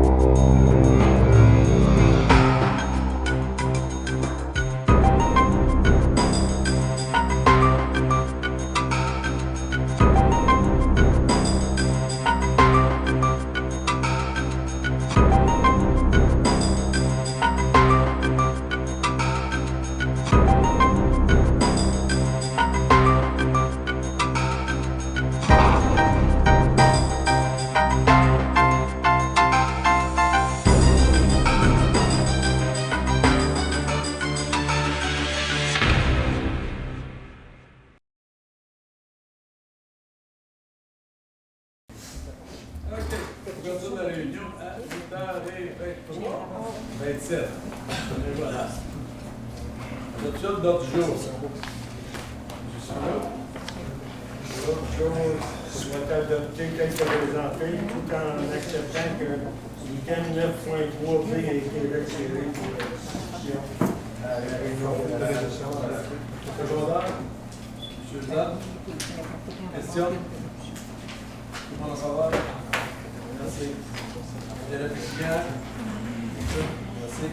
Aujourd'hui, la réunion à 8h23, 27. Et voilà. L'option d'ordre du jour. Je suis là. L'autre jour, souhaitais adopter quelques entrées tout en acceptant que l'item 9.3B a été retiré pour la discussion à la réunion de la session. Secondaire. M. Zad. Question? Tout le monde en savoir? Merci. Dialogue efficace. Merci.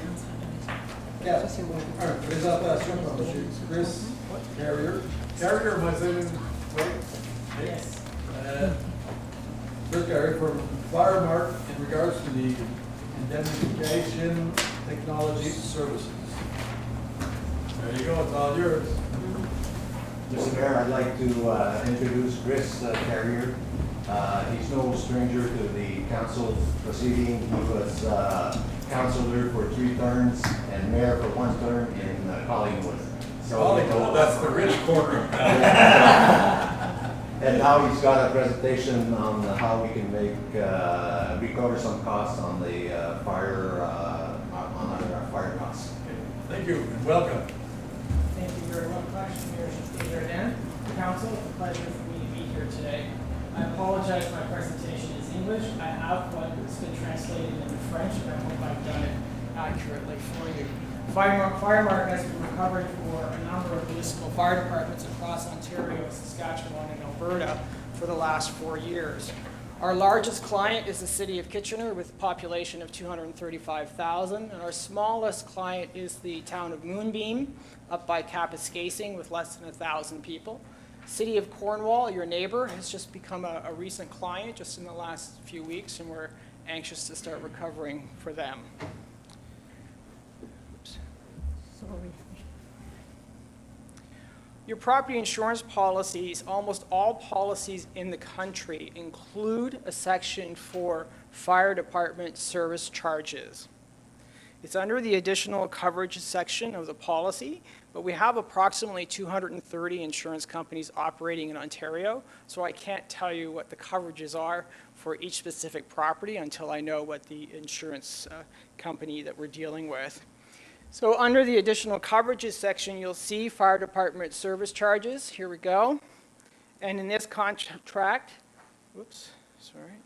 4. 1. Présentation par M. Chris Carrier. Carrier, am I saying right? Yes. Chris Carrier from Firemark in regards to the indemnification technology services. There you go, it's all yours. Mr. Mayor, I'd like to introduce Chris Carrier. He's no stranger to the council proceeding. He was councillor for 3 terms and mayor for 1 term in Collingwood. Collingwood, that's the rich corner. And now he's got a presentation on how we can make recover some costs on the fire on our fire costs. Thank you and welcome. Thank you very much, Mayor Jordan. Council, it's a pleasure for me to be here today. I apologize my presentation is English. I have one that's been translated into French, and I hope I've done it accurately for you. Firemark has been recovered for a number of municipal fire departments across Ontario, Saskatchewan, and Alberta for the last 4 years. Our largest client is the City of Kitchener with a population of 235,000, and our smallest client is the town of Moonbeam up by Kapuskasing with less than 1,000 people. City of Cornwall, your neighbor, has just become a recent client just in the last few weeks, and we're anxious to start recovering for them. Oops. Sorry. Your property insurance policies, almost all policies in the country include a section for fire department service charges. It's under the additional coverage section of the policy, but we have approximately 230 insurance companies operating in Ontario, so I can't tell you what the coverages are for each specific property until I know what the insurance company that we're dealing with. So under the additional coverages section, you'll see fire department service charges. Here we go. And in this contract, whoops, sorry.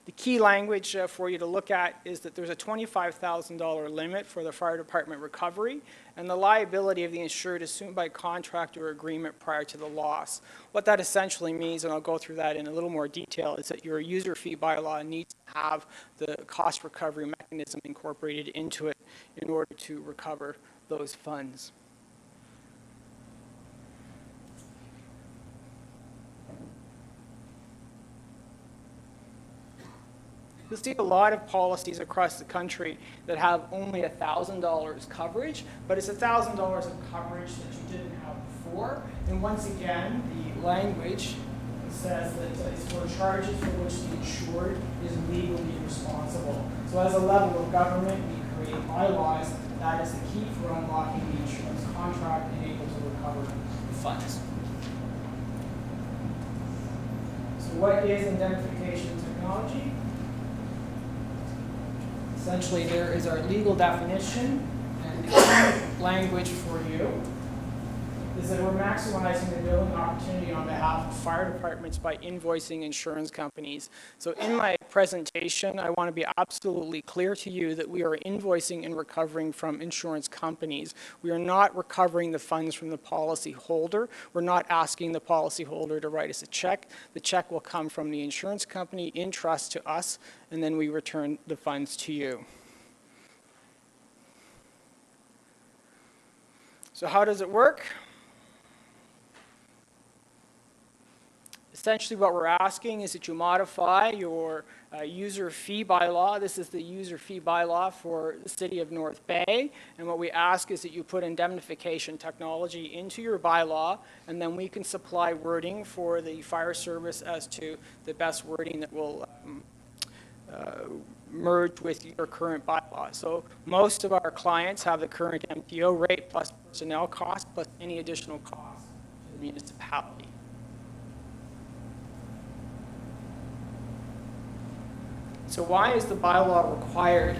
The key language for you to look at is that there's a $25,000 limit for the fire department recovery, and the liability of the insured is assumed by contract or agreement prior to the loss. What that essentially means, and I'll go through that in a little more detail, is that your user fee bylaw needs to have the cost recovery mechanism incorporated into it in order to recover those funds. You'll see a lot of policies across the country that have only $1,000 coverage, but it's $1,000 of coverage that you didn't have before. And once again, the language says that it's for charges for which the insured is legally responsible. So as a level of government, we create bylaws. That is the key for unlocking the insurance contract and able to recover the funds. So what is indemnification technology? Essentially, there is our legal definition, and the language for you is that we're maximizing the billing opportunity on behalf of fire departments by invoicing insurance companies. So in my presentation, I want to be absolutely clear to you that we are invoicing and recovering from insurance companies. We are not recovering the funds from the policy holder. We're not asking the policy holder to write us a check. The check will come from the insurance company in trust to us, and then we return the funds to you. So how does it work? Essentially what we're asking is that you modify your user fee bylaw. This is the user fee bylaw for the City of North Bay. And what we ask is that you put indemnification technology into your bylaw, and then we can supply wording for the fire service as to the best wording that will merge with your current bylaw. So most of our clients have the current MTO rate plus personnel cost plus any additional cost to the municipality. So why is the bylaw required?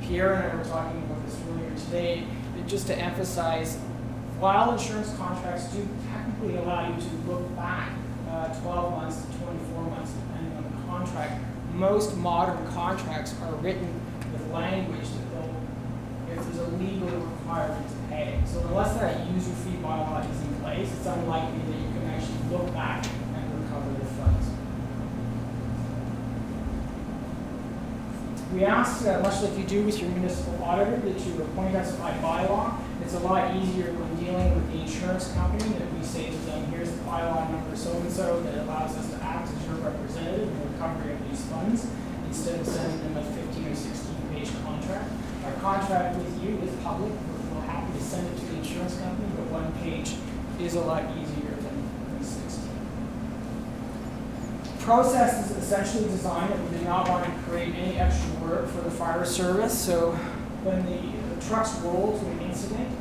Pierre and I were talking about this earlier today, just to emphasize, while insurance contracts do technically allow you to look back 12 months to 24 months, depending on the contract, most modern contracts are written with language that they'll, if there's a legal requirement to pay. So unless that user fee bylaw is in place, it's unlikely that you can actually look back and recover the funds. We ask, much like you do with your municipal auditor, that you appoint us by bylaw. It's a lot easier when dealing with the insurance company that we say to them, here's the bylaw number so-and-so that allows us to act as your representative in the recovery of these funds, instead of sending them a 15 or 16-page contract. Our contract with you is public. We're happy to send it to the insurance company, but one page is a lot easier than 16. Process is essentially designed that we did not want to create any extra work for the fire service. So when the trucks roll to an incident,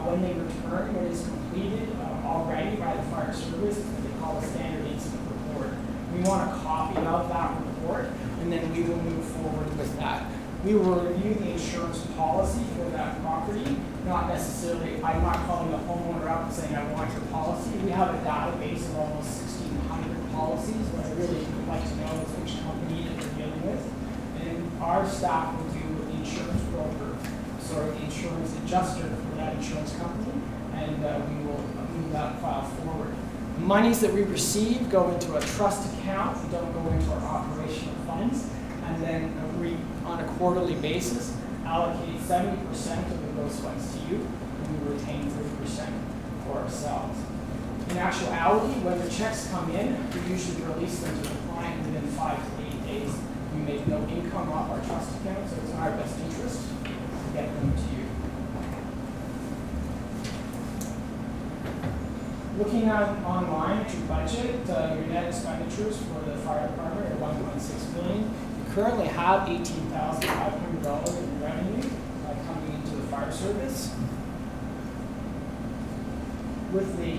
when they return, what is completed already by the fire service is what they call a standard incident report. We want a copy of that report, and then we will move forward with that. We will review the insurance policy for that property, not necessarily, I'm not calling the homeowner up and saying I want your policy. We have a database of almost 1,600 policies. What I really would like to know is which company that we're dealing with. And our staff will do with the insurance broker, the insurance adjuster for that insurance company, and we will move that file forward. The monies that we receive go into a trust account. They don't go into our operational funds. And then we, on a quarterly basis, allocate 70% of those funds to you, and we retain 30% for ourselves. In actuality, when the checks come in, we usually release them to the client within 5 to 8 days. We make no income off our trust account, so it's in our best interest to get them to you. Looking online at your budget, your net expenditures for the fire department are $1.6 million. We currently have $18,500 in revenue coming into the fire service. With the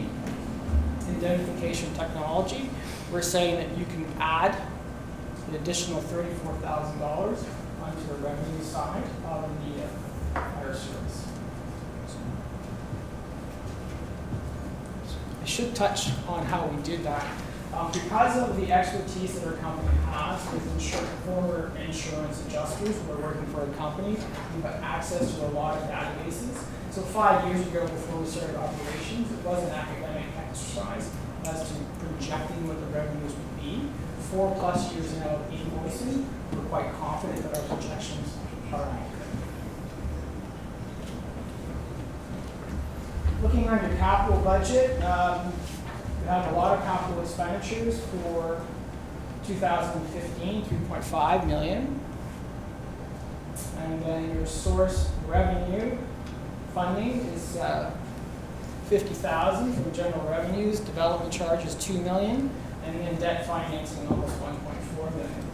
indemnification technology, we're saying that you can add an additional $34,000 onto the revenue side of the fire service. I should touch on how we did that. Because of the expertise that our company has with former insurance adjusters who are working for a company, we've got access to a lot of databases. So 5 years ago, before we started operations, it was an academic exercise as to projecting what the revenues would be. 4+ years now of invoicing, we're quite confident that our projections are accurate. Looking at your capital budget, we have a lot of capital expenditures for 2015, $3.5 million. And then your source revenue funding is $50,000 from general revenues, development charges $2 million, and then debt financing almost $1.4 million.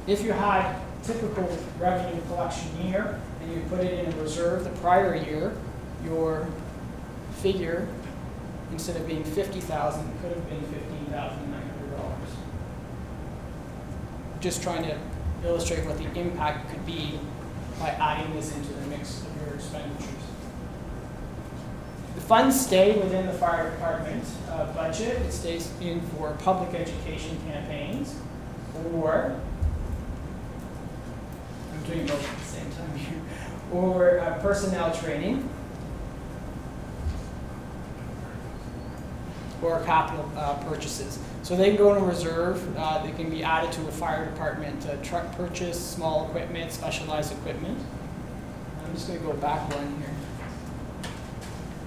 If you had typical revenue collection year and you put it in a reserve the prior year, your figure, instead of being $50,000, could have been $15,900. Just trying to illustrate what the impact could be by adding this into the mix of your expenditures. The funds stay within the fire department budget. It stays in for public education campaigns, or, I'm doing both at the same time here, or personnel training, or capital purchases. So they can go to reserve, they can be added to a fire department truck purchase, small equipment, specialized equipment. I'm just gonna go back one here.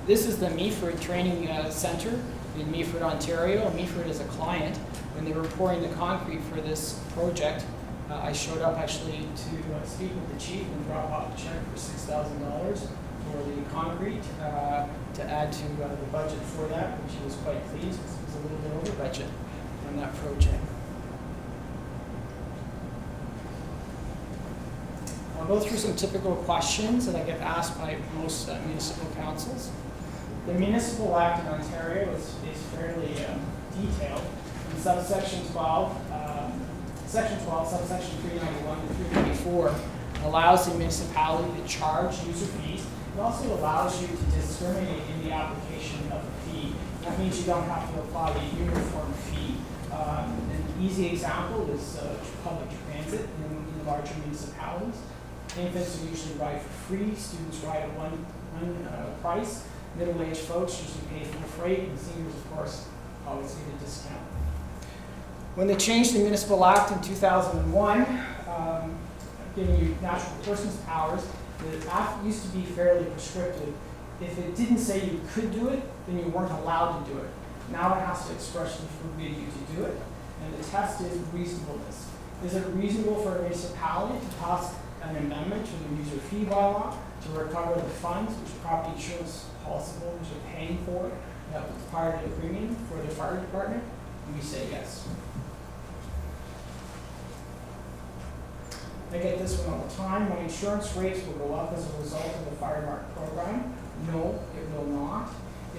This is the Meaford Training Center in Meaford, Ontario. Meaford is a client. When they were pouring the concrete for this project, I showed up actually to speak with the chief and drop off a check for $6,000 for the concrete to add to the budget for that, which he was quite pleased because it was a little bit over budget on that project. I'll go through some typical questions that I get asked by most municipal councils. The Municipal Act in Ontario is fairly detailed. In subsection 12, section 12, subsection 391 to 394 allows the municipality to charge user fees. It also allows you to discriminate in the application of a fee. That means you don't have to apply a uniform fee. An easy example is public transit in larger municipalities. Infants are usually ride for free, students ride at one price, middle-aged folks usually pay for the freight, and seniors, of course, always get a discount. When they changed the Municipal Act in 2001, giving you natural persons powers, the act used to be fairly prescriptive. If it didn't say you could do it, then you weren't allowed to do it. Now it has to expressly forbid you to do it, and the test is reasonableness. Is it reasonable for a municipality to pass an amendment to the user fee bylaw to recover the funds which property insurance policyholders are paying for that was part of the premium for the fire department? And we say yes. I get this one all the time. My insurance rates will go up as a result of the Fire Mark program. No, it will not.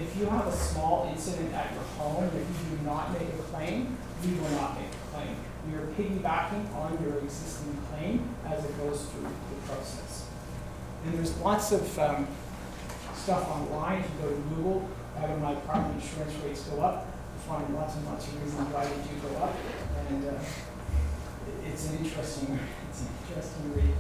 If you have a small incident at your home, if you do not make a claim, we will not make a claim. We are piggybacking on your existing claim as it goes through the process. And there's lots of stuff online. If you go to Google, why do my property insurance rates go up? You find lots and lots of reasons why they do go up. And it's an interesting read.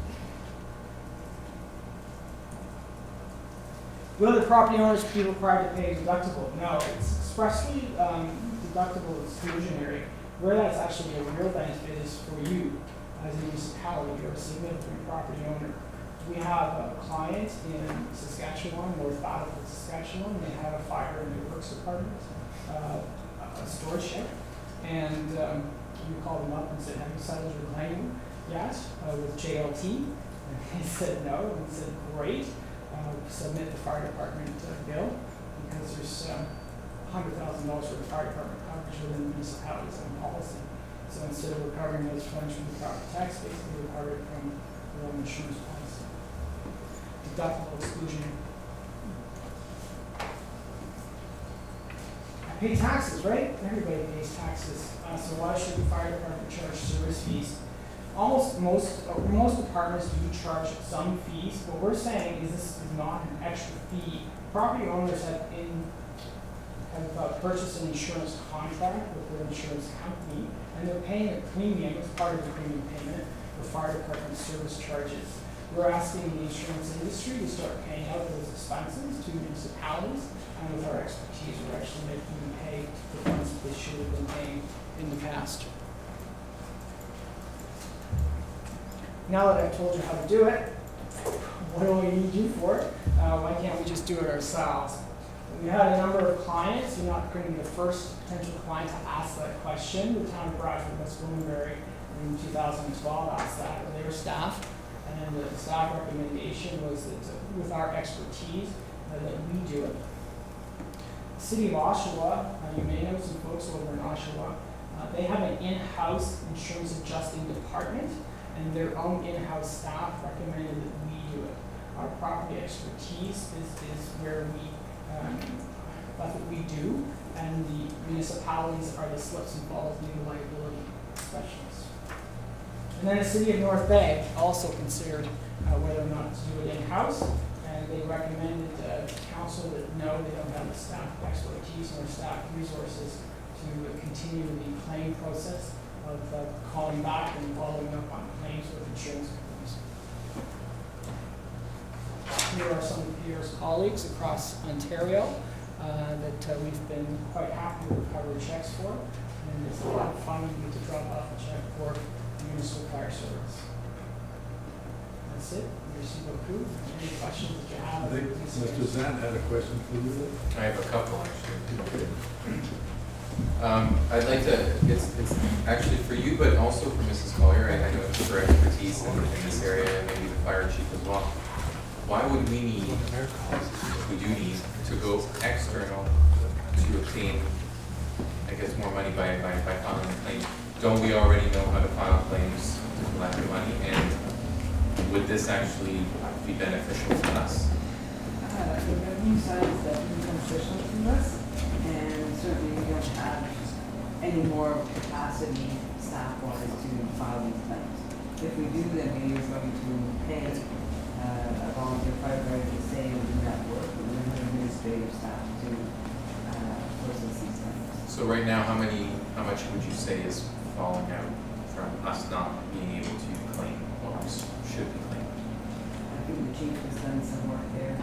Will the property owners be required to pay a deductible? No, it's expressly deductible exclusionary. Where that's actually a real benefit is for you as a municipality or a significant property owner. We have a client in Saskatchewan, North Battleford, Saskatchewan. They had a fire in their works department, a storage shed, and we called them up and said, "Have you settled your claim yet with JLT?" And they said no, and we said, "Great, submit the fire department bill because there's $100,000 for the fire department coverage within the municipality's own policy. So instead of recovering those funds from the property tax base, we recover it from their own insurance policy." Deductible exclusion. I pay taxes, right? Everybody pays taxes. So why should the fire department charge service fees? Most departments do charge some fees. What we're saying is this is not an extra fee. Property owners have purchased an insurance contract with their insurance company, and they're paying a premium as part of the premium payment for fire department service charges. We're asking the insurance industry to start paying out those expenses to municipalities, and with our expertise, we're actually making them pay the funds that they should have been paying in the past. Now that I've told you how to do it, what do we need you for? Why can't we just do it ourselves? We had a number of clients. You're not going to be the first potential client to ask that question. The town of Bradford, West Bloomberry, in 2012 asked that with their staff. And the staff recommendation was that with our expertise, that we do it. City of Oshawa, you may know some folks over in Oshawa, they have an in-house insurance adjusting department, and their own in-house staff recommended that we do it. Our property expertise is where that's what we do, and the municipalities are the slips and falls legal liability specialists. And then the City of North Bay also considered whether or not to do it in-house, and they recommended council that no, they don't have the staff expertise or staff resources to continue the claim process of calling back and following up on claims with insurance companies. Here are some of Pierre's colleagues across Ontario that we've been quite happy with cover checks for, and it's a lot of fun when you get to drop off a check for municipal fire service. That's it. Merci beaucoup. Any questions that you I have? think Mr. Zant had a question for you. I have a couple actually. I'd like to, it's actually for you, but also for Mrs. Collier. I know it's her expertise in this area, and maybe the fire chief as well. Why would we need, if we do need, to go external to obtain, I guess, more money by filing a claim? Don't we already know how to file claims to collect the money? And would this actually be beneficial to us? The revenue side is definitely beneficial to us, and certainly we don't have any more capacity staff-wise to file these claims. If we do, then we are going to pay a volunteer firefighter to stay and do that work, and then have administrative staff to process these claims. So right now, how much would you say is falling out from us not being able to claim what we should be claiming? I think the chief has done some work there.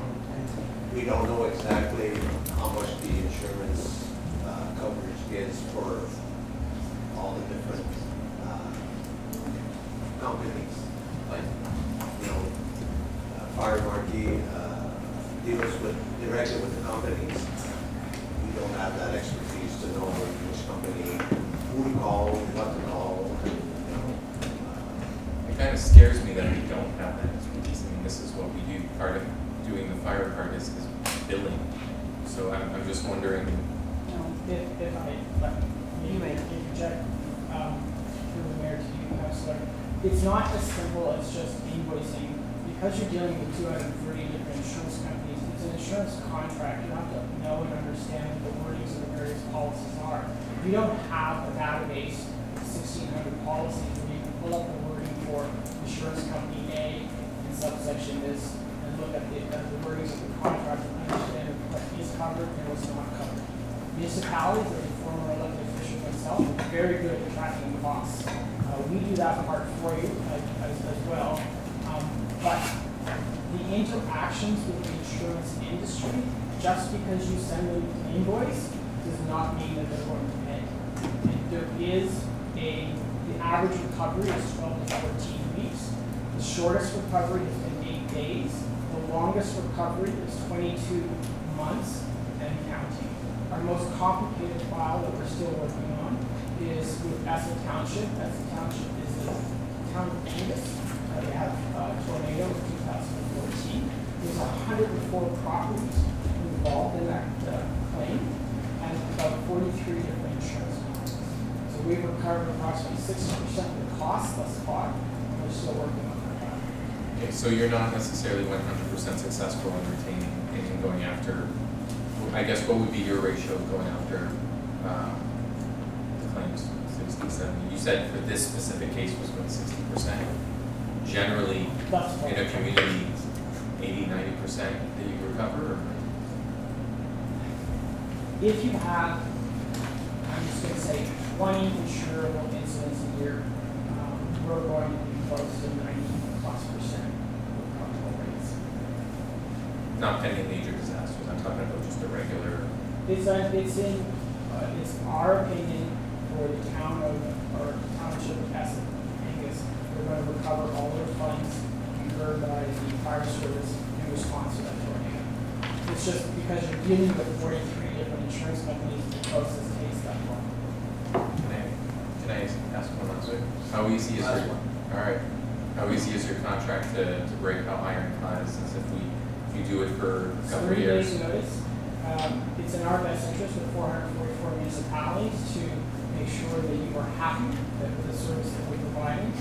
We don't know exactly how much the insurance coverage is for all the different companies. Like, you know, Fire Marquee deals directly with the companies. We don't have that expertise to know which company, who to call, what to call. You know, It kind of scares me that we don't have that expertise. I mean, this is what we do. Part of doing the fire part is billing. So I'm just wondering, If I may interject through the mayor to you, Councillor, it's not as simple as just invoicing. Because you're dealing with 230 different insurance companies, it's an insurance contract. You have to know and understand what the wordings of the various policies are. If you don't have a database of 1,600 policies where you can pull up the wording for insurance company A in subsection this, and look at the wordings of the contract and understand what is covered and what's not covered. Municipalities, as a former elected official myself, are very good at tracking costs. We do that part for you as well. But the interactions with the insurance industry, just because you send them an invoice, does not mean that they're going to pay. And there is the average recovery is 12 to 14 weeks. The shortest recovery has been 8 days. The longest recovery is 22 months and counting. Our most complicated file that we're still working on is with Essa Township. Essa Township is the town of Angus. They have a tornado in 2014. There's 104 properties involved in that claim, and about 43 different insurance companies. So we've recovered approximately 60% of the cost thus far, and we're still working on that. okay, so you're not necessarily 100% successful in retaining and going after, I guess, what would be your ratio of going after the claims, 60, 70? You said for this specific case was about 60%. Generally, Thus far. in a community, 80, 90% that you recover? Or? If you have, I'm just going to say, 20 insurable incidents a year, we're going to be close to 90+% recoverable rates. Not pending major disasters, I'm talking about just a regular. It's our opinion for the town of, or township of Essex, Angus, we're going to recover all their funds incurred by the fire service in response to that tornado. It's just because you're dealing with 43 different insurance companies, the process takes that long. Can I ask one last one? How easy is your, all right, how easy is your contract to break? How ironclad is this if you do it for a couple of 30 years? days notice. It's in our best interest with 444 municipalities to make sure that you are happy with the service that we're providing.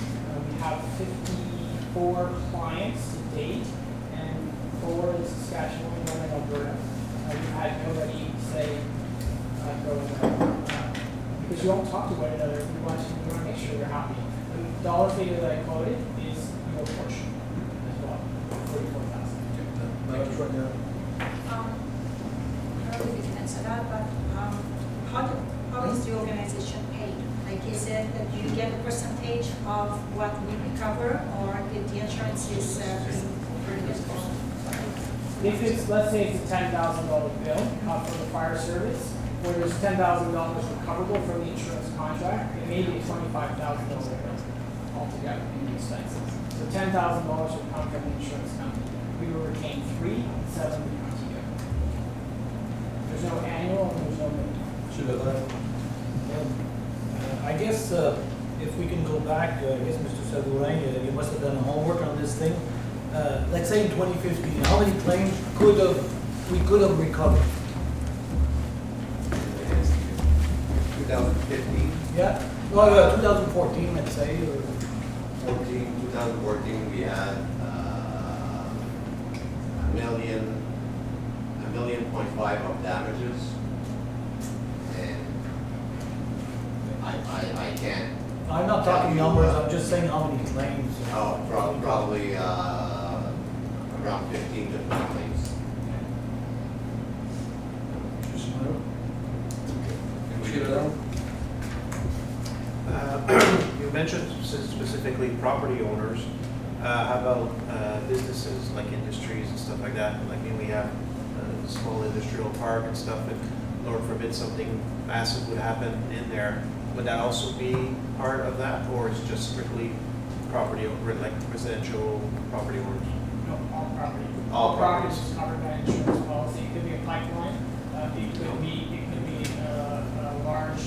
We have 54 clients to date, and 4 in Saskatchewan and 1 in Alberta. We've had nobody say, go away. Because you don't talk to one another, we want to make sure you're happy. The dollar figure that I quoted is your portion as well, 44,000. Thank you. that you get a percentage of what we recover, or if the insurance is pretty good? If it's, let's say it's a $10,000 bill for the fire service, where there's $10,000 recoverable from the insurance contract, it may be a $25,000 bill altogether in the expenses. So $10,000 would come from the insurance company. We will retain 3, 7 would come to you. There's no annual and there's no minimum. Should have left. I guess if we can go back, I guess Mr. Sadurain, you must have done homework on this thing. Let's say in 2015, how many claims we could have recovered? 2015, Yeah, well, 2014, let's say, or 2014, we had $1.5 million of damages. And I can't. I'm not talking numbers, I'm just saying how many claims. Oh, probably around 15 to 20 claims. You mentioned specifically property owners. How about businesses like industries and stuff like that? Like we have a small industrial park and stuff, and Lord forbid something massive would happen in there. Would that also be part of that, or is it just strictly property owner, like residential property owners? No, all property. All properties properties. is covered by insurance policy. It could be a pipeline. It could be a large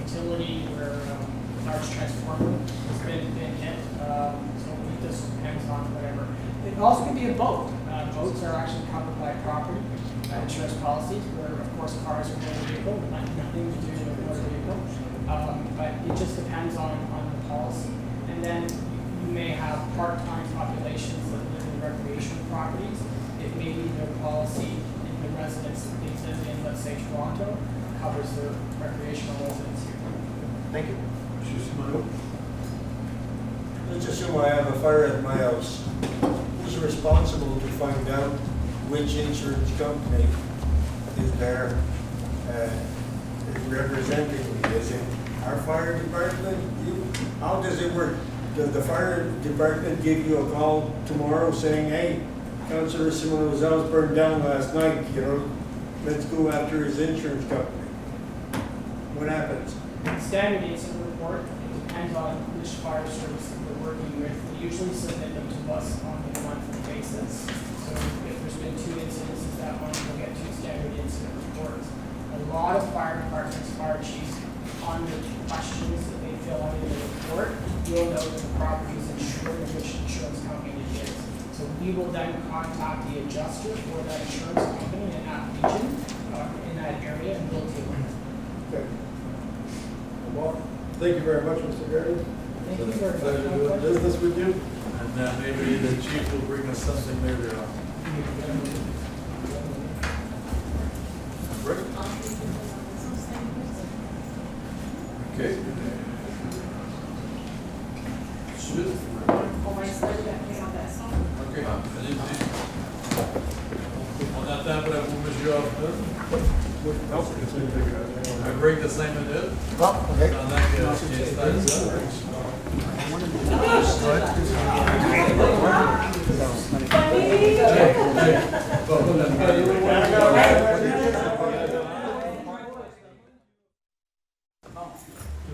utility where a large transformer has been hit. So it just depends on whatever. It also could be a boat. Boats are actually covered by property insurance policies, where of course cars are motor vehicle, nothing to do with motor vehicle. But it just depends on the policy. And then you may have part-time populations that live in recreational properties. It may be their policy in the residents that they live in, let's say Toronto, covers their recreational residents here. Thank you. Let's assume I have a fire at my house. Who's responsible to find out which insurance company is there representing me? Is it our fire department? How does it work? Does the fire department give you a call tomorrow saying, hey, Councillor Simoneau's house burned down last night, let's go after his insurance company? What happens? Standard incident report, it depends on which fire service that we're working with. We usually submit them to us on a monthly basis. So if there's been 2 incidences that month, we'll get 2 standard incident reports. A lot of fire departments, fire chiefs, on the questions that they fill out in the report, you'll know that the property is insured and which insurance company it is. So we will then contact the adjuster for that insurance company in that region, in that area, and we'll deal with it. Okay. Well, thank you very much, Mr. Garrett. Thank you very much. Pleasure doing business with you. And maybe the chief will bring us something later on. Rick? Okay. Suite. Ok. Allez-y. On attend après vous, monsieur Hoffman. Un break de 5 minutes. Pendant qu'il installe ça.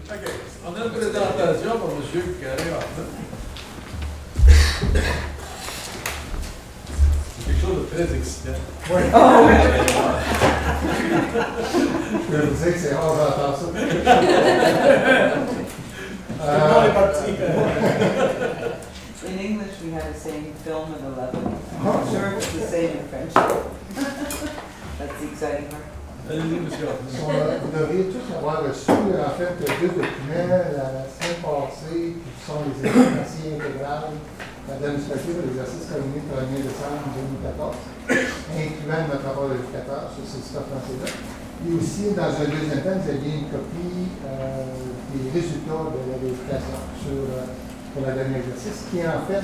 Ok, on a une présentation pour M. Carré-Hoffman. Quelque chose de très excitant. Je vais vous dire que c'est rare d'entendre ça. In English, we have a saying, film at 11. I'm sure it's the same in French. That's the exciting part. Allez-y, M. Hoffman. Vous devriez tous avoir reçu, en fait, 2 documents la semaine passée, qui sont les évaluations intégrales administratives de l'exercice terminé le 1er décembre 2014, incluant notre rapport d'éducateur sur ces stuff là. Et aussi, dans un deuxième temps, vous aviez une copie des résultats de la vérification pour le dernier exercice, qui en fait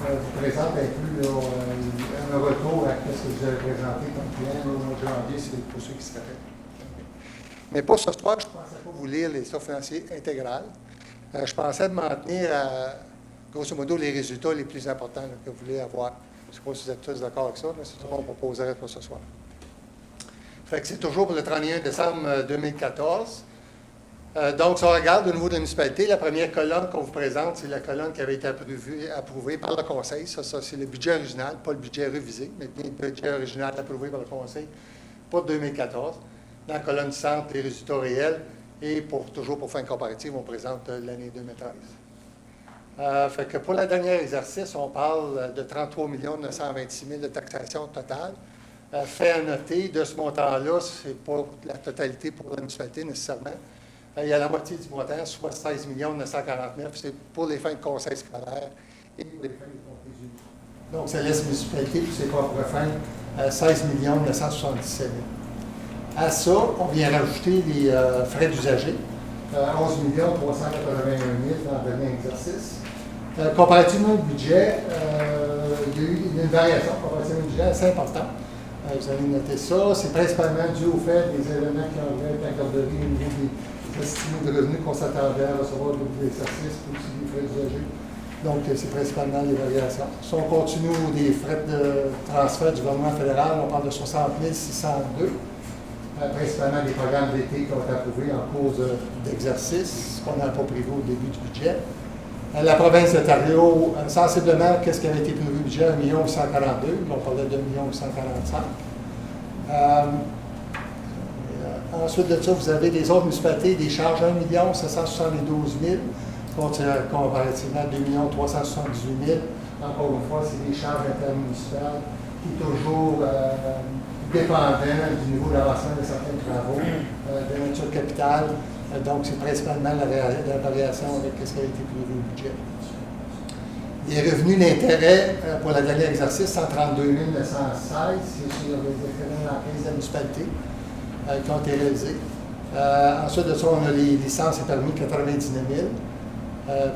vous présente un peu un retour à ce que vous avez présenté comme plan au mois de janvier, c'est pour ceux qui se rappellent. Mais pour ce soir, je ne pensais pas vous lire les statuts financiers intégrales. Je pensais m'en tenir à, grosso modo, les résultats les plus importants là, que vous voulez avoir. Je ne sais pas si vous êtes tous d'accord avec ça, mais c'est ce qu'on proposerait pour ce soir. Fait que c'est toujours pour le 31 décembre 2014. Donc, si on regarde au niveau de la municipalité, la première colonne qu'on vous présente, c'est la colonne qui avait été approuvée par le Conseil. Ça c'est le budget original, pas le budget révisé, mais bien le budget original approuvé par le Conseil pour 2014. Dans la colonne centre, les résultats réels. Et toujours pour faire une comparative, on présente l'année 2013. Fait que pour le dernier exercice, on parle de 33 926 000 de taxation totale. Fait à noter, de ce montant-là, ce n'est pas la totalité pour la municipalité nécessairement. Il y a la moitié du montant, soit 16 949 000, c'est pour les fins de conseil scolaire et pour les fins de comtés unis. Donc, ça laisse la municipalité pour ses propres fins 16 977 000. À ça, on vient rajouter les frais d'usager, 11 381 000 dans le dernier exercice. Comparativement au budget, il y a eu une variation comparativement au budget assez importante. Vous allez noter ça. C'est principalement dû au fait des éléments qui ont été accordés au niveau des estimés de revenus qu'on s'attendait à recevoir au début de l'exercice, puis aussi des frais d'usager. Donc, c'est principalement les variations. Si on continue des frais de transfert du gouvernement fédéral, on parle de 60 602. Principalement des programmes d'été qui ont été approuvés en cours d'exercice, ce qu'on n'a pas prévu au début du budget. La province d'Ontario, sensiblement, qu'est-ce qui avait été prévu au budget? 1 842 000, on parlait de 1 845 000. Ensuite de ça, vous avez les autres municipalités, des charges 1 772 000, comparativement à 2 378 000. Encore une fois, c'est des charges intermunicipales qui sont toujours dépendant du niveau d'avancement de certains travaux, de nature capitale. Donc, c'est principalement la variation avec ce qui a été prévu au budget. Les revenus d'intérêt pour le dernier exercice, 132 916, c'est sur les différents entreprises de la municipalité qui ont été réalisés. Ensuite de ça, on a les licences et permis, 99 000.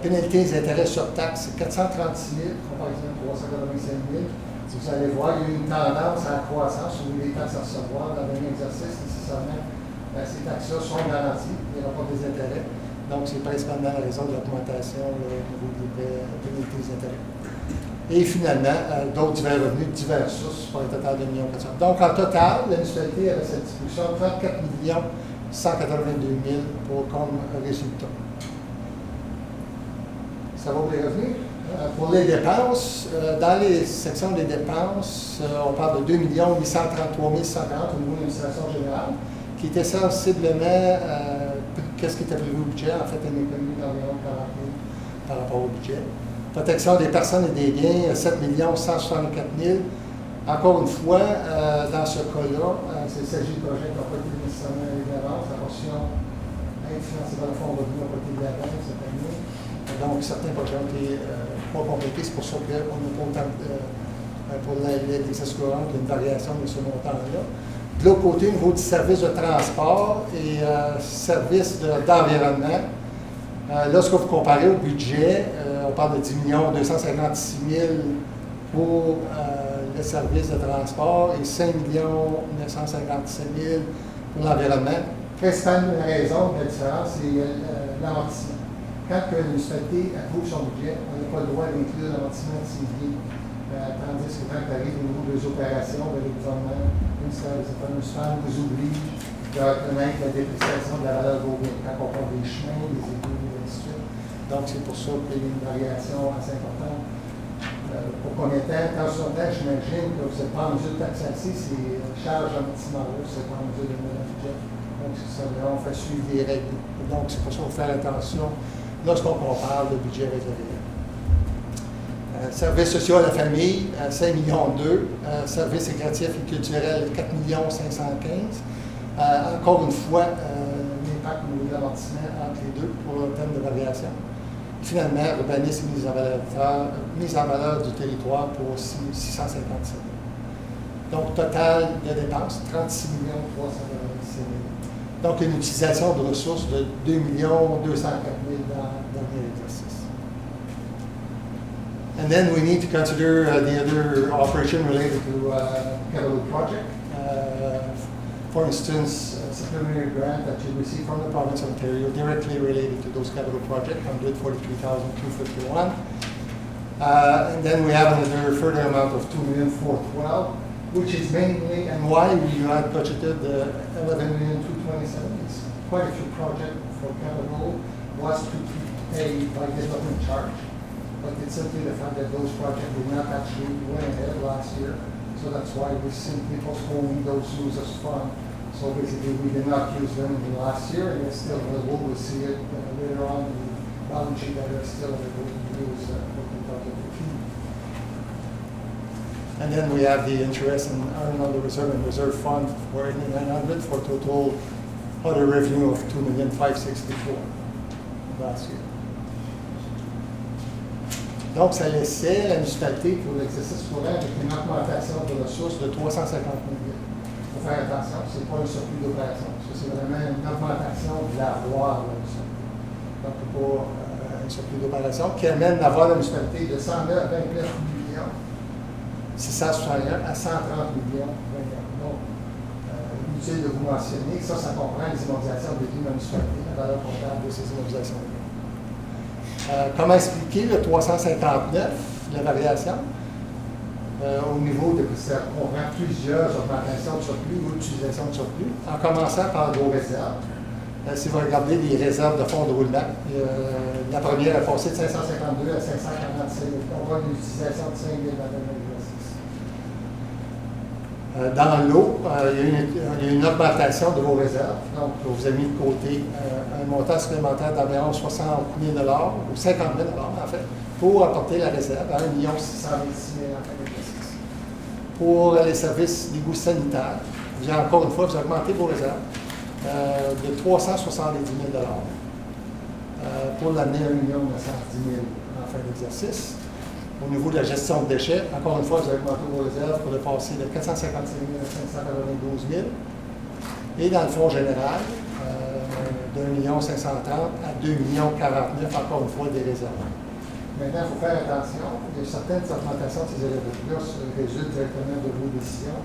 Pénalités et intérêts sur taxes, 436 000, comparativement 385 000. Vous allez voir, il y a eu une tendance à la croissance au niveau des taxes à recevoir dans le dernier exercice. Nécessairement, ces taxes-là sont garanties, les rapports des intérêts. Donc, c'est principalement la raison de l'augmentation au niveau des pénalités des intérêts. Et finalement, d'autres divers revenus, divers sources pour un total de 1 400 000. Donc, en total, la municipalité avait cette distribution de 34 182 000 comme résultat. Ça va pour les revenus? Pour les dépenses, dans les sections des dépenses, on parle de 2 833 140 au niveau de l'administration générale, qui était sensiblement, qu'est-ce qui était prévu au budget, en fait, une économie d'environ 40 000 par rapport au budget. Protection des personnes et des biens, 7 164 000. Encore une fois, dans ce cas-là, il s'agit de projets qui n'ont pas été nécessairement allés d'avance. La portion financée par le Fonds de revenu n'a pas été de l'avance cette année. Donc, certains projets ont été pas complétés. C'est pour ça qu'on n'a pas autant, pour l'exercice courant, qu'il y a une variation de ce montant-là. De l'autre côté, au niveau du service de transport et service d'environnement, lorsque vous comparez au budget, on parle de 10 256 000 pour le service de transport et 5 957 000 pour l'environnement. Principalement, la raison de la différence, c'est l'amortissement. Quand la municipalité approuve son budget, on n'a pas le droit d'inclure l'amortissement de ses biens. Tandis que quand tu arrives au niveau des opérations, le gouvernement, le ministère des Affaires municipales vous oblige de reconnaître la dépréciation de la valeur de vos biens. Quand on parle des chemins, des égouts, et ainsi de suite. Donc, c'est pour ça qu'il y a une variation assez importante. Pour combien de temps? Quand sur le temps, j'imagine que vous n'êtes pas en mesure de taxer ces charges d'amortissement-là, vous n'êtes pas en mesure de mettre dans le budget. Donc, c'est ça, on fait suivre des règles. Donc, c'est pour ça qu'il faut faire attention lorsqu'on compare le budget avec le réel. Services sociaux à la famille, 5,2 millions. Services récréatifs et culturels, 4 515 000. Encore une fois, l'impact au niveau de l'amortissement entre les deux pour un thème de variation. Finalement, urbanisme et mise en valeur du territoire pour 657 000. Donc, total de dépenses, 36 386 000. Donc, une utilisation de ressources de 2 204 000 dans le dernier exercice. And then we need to consider the other operation related to capital project. For instance, a supplementary grant that you receive from the province of Ontario directly related to those capital projects, $143,251. And then we have another further amount of $2,412,000, which is mainly, and why we had budgeted $11,227,000. It's quite a few projects for capital was to pay by development charge. But it's simply the fact that those projects did not actually went ahead last year. So that's why we simply postponed those users fund. So basically, we did not use them in the last year, and it's still available. We'll see it later on in the balance sheet that are still available to use for 2015. And then we have the interest and earned on the reserve and reserve fund for $8,900 for a total other revenue of $2,564,000 last year. Donc, ça laissait la municipalité pour l'exercice courant avec une augmentation de ressources de 350 000. Il faut faire attention, ce n'est pas un surplus d'opération. C'est vraiment une augmentation de l'avoir. Donc, pas un surplus d'opération qui amène l'avoir de la municipalité de 129 millions 661 à 130 millions 21. Donc, inutile de vous mentionner que ça comprend les immobilisations de la municipalité, la valeur comptable de ces immobilisations-là. Comment expliquer le 359, la variation, au niveau de ça comprend plusieurs augmentations de surplus ou d'utilisation de surplus, en commençant par vos réserves. Si vous regardez les réserves de fonds de roulement, la première est passée de 552 à 545 000. On voit une utilisation de 5 000 dans l'exercice. Dans l'eau, il y a une augmentation de vos réserves. Donc, vous avez mis de côté un montant supplémentaire d'environ 60 000 $, ou 50 000 $ en fait, pour apporter la réserve à 1 626 000 en fin d'exercice. Pour les services d'égouts sanitaires, vous avez encore une fois, vous augmentez vos réserves de 370 000 $. Pour l'année, 1 910 000 en fin d'exercice. Au niveau de la gestion de déchets, encore une fois, vous avez augmenté vos réserves pour le passer de 455 000 à 592 000. Et dans le fonds général, de 1 530 000 à 2 049 000, encore une fois, des réserves. Maintenant, il faut faire attention. Il y a certaines augmentations de ces élèves-là résultent directement de vos décisions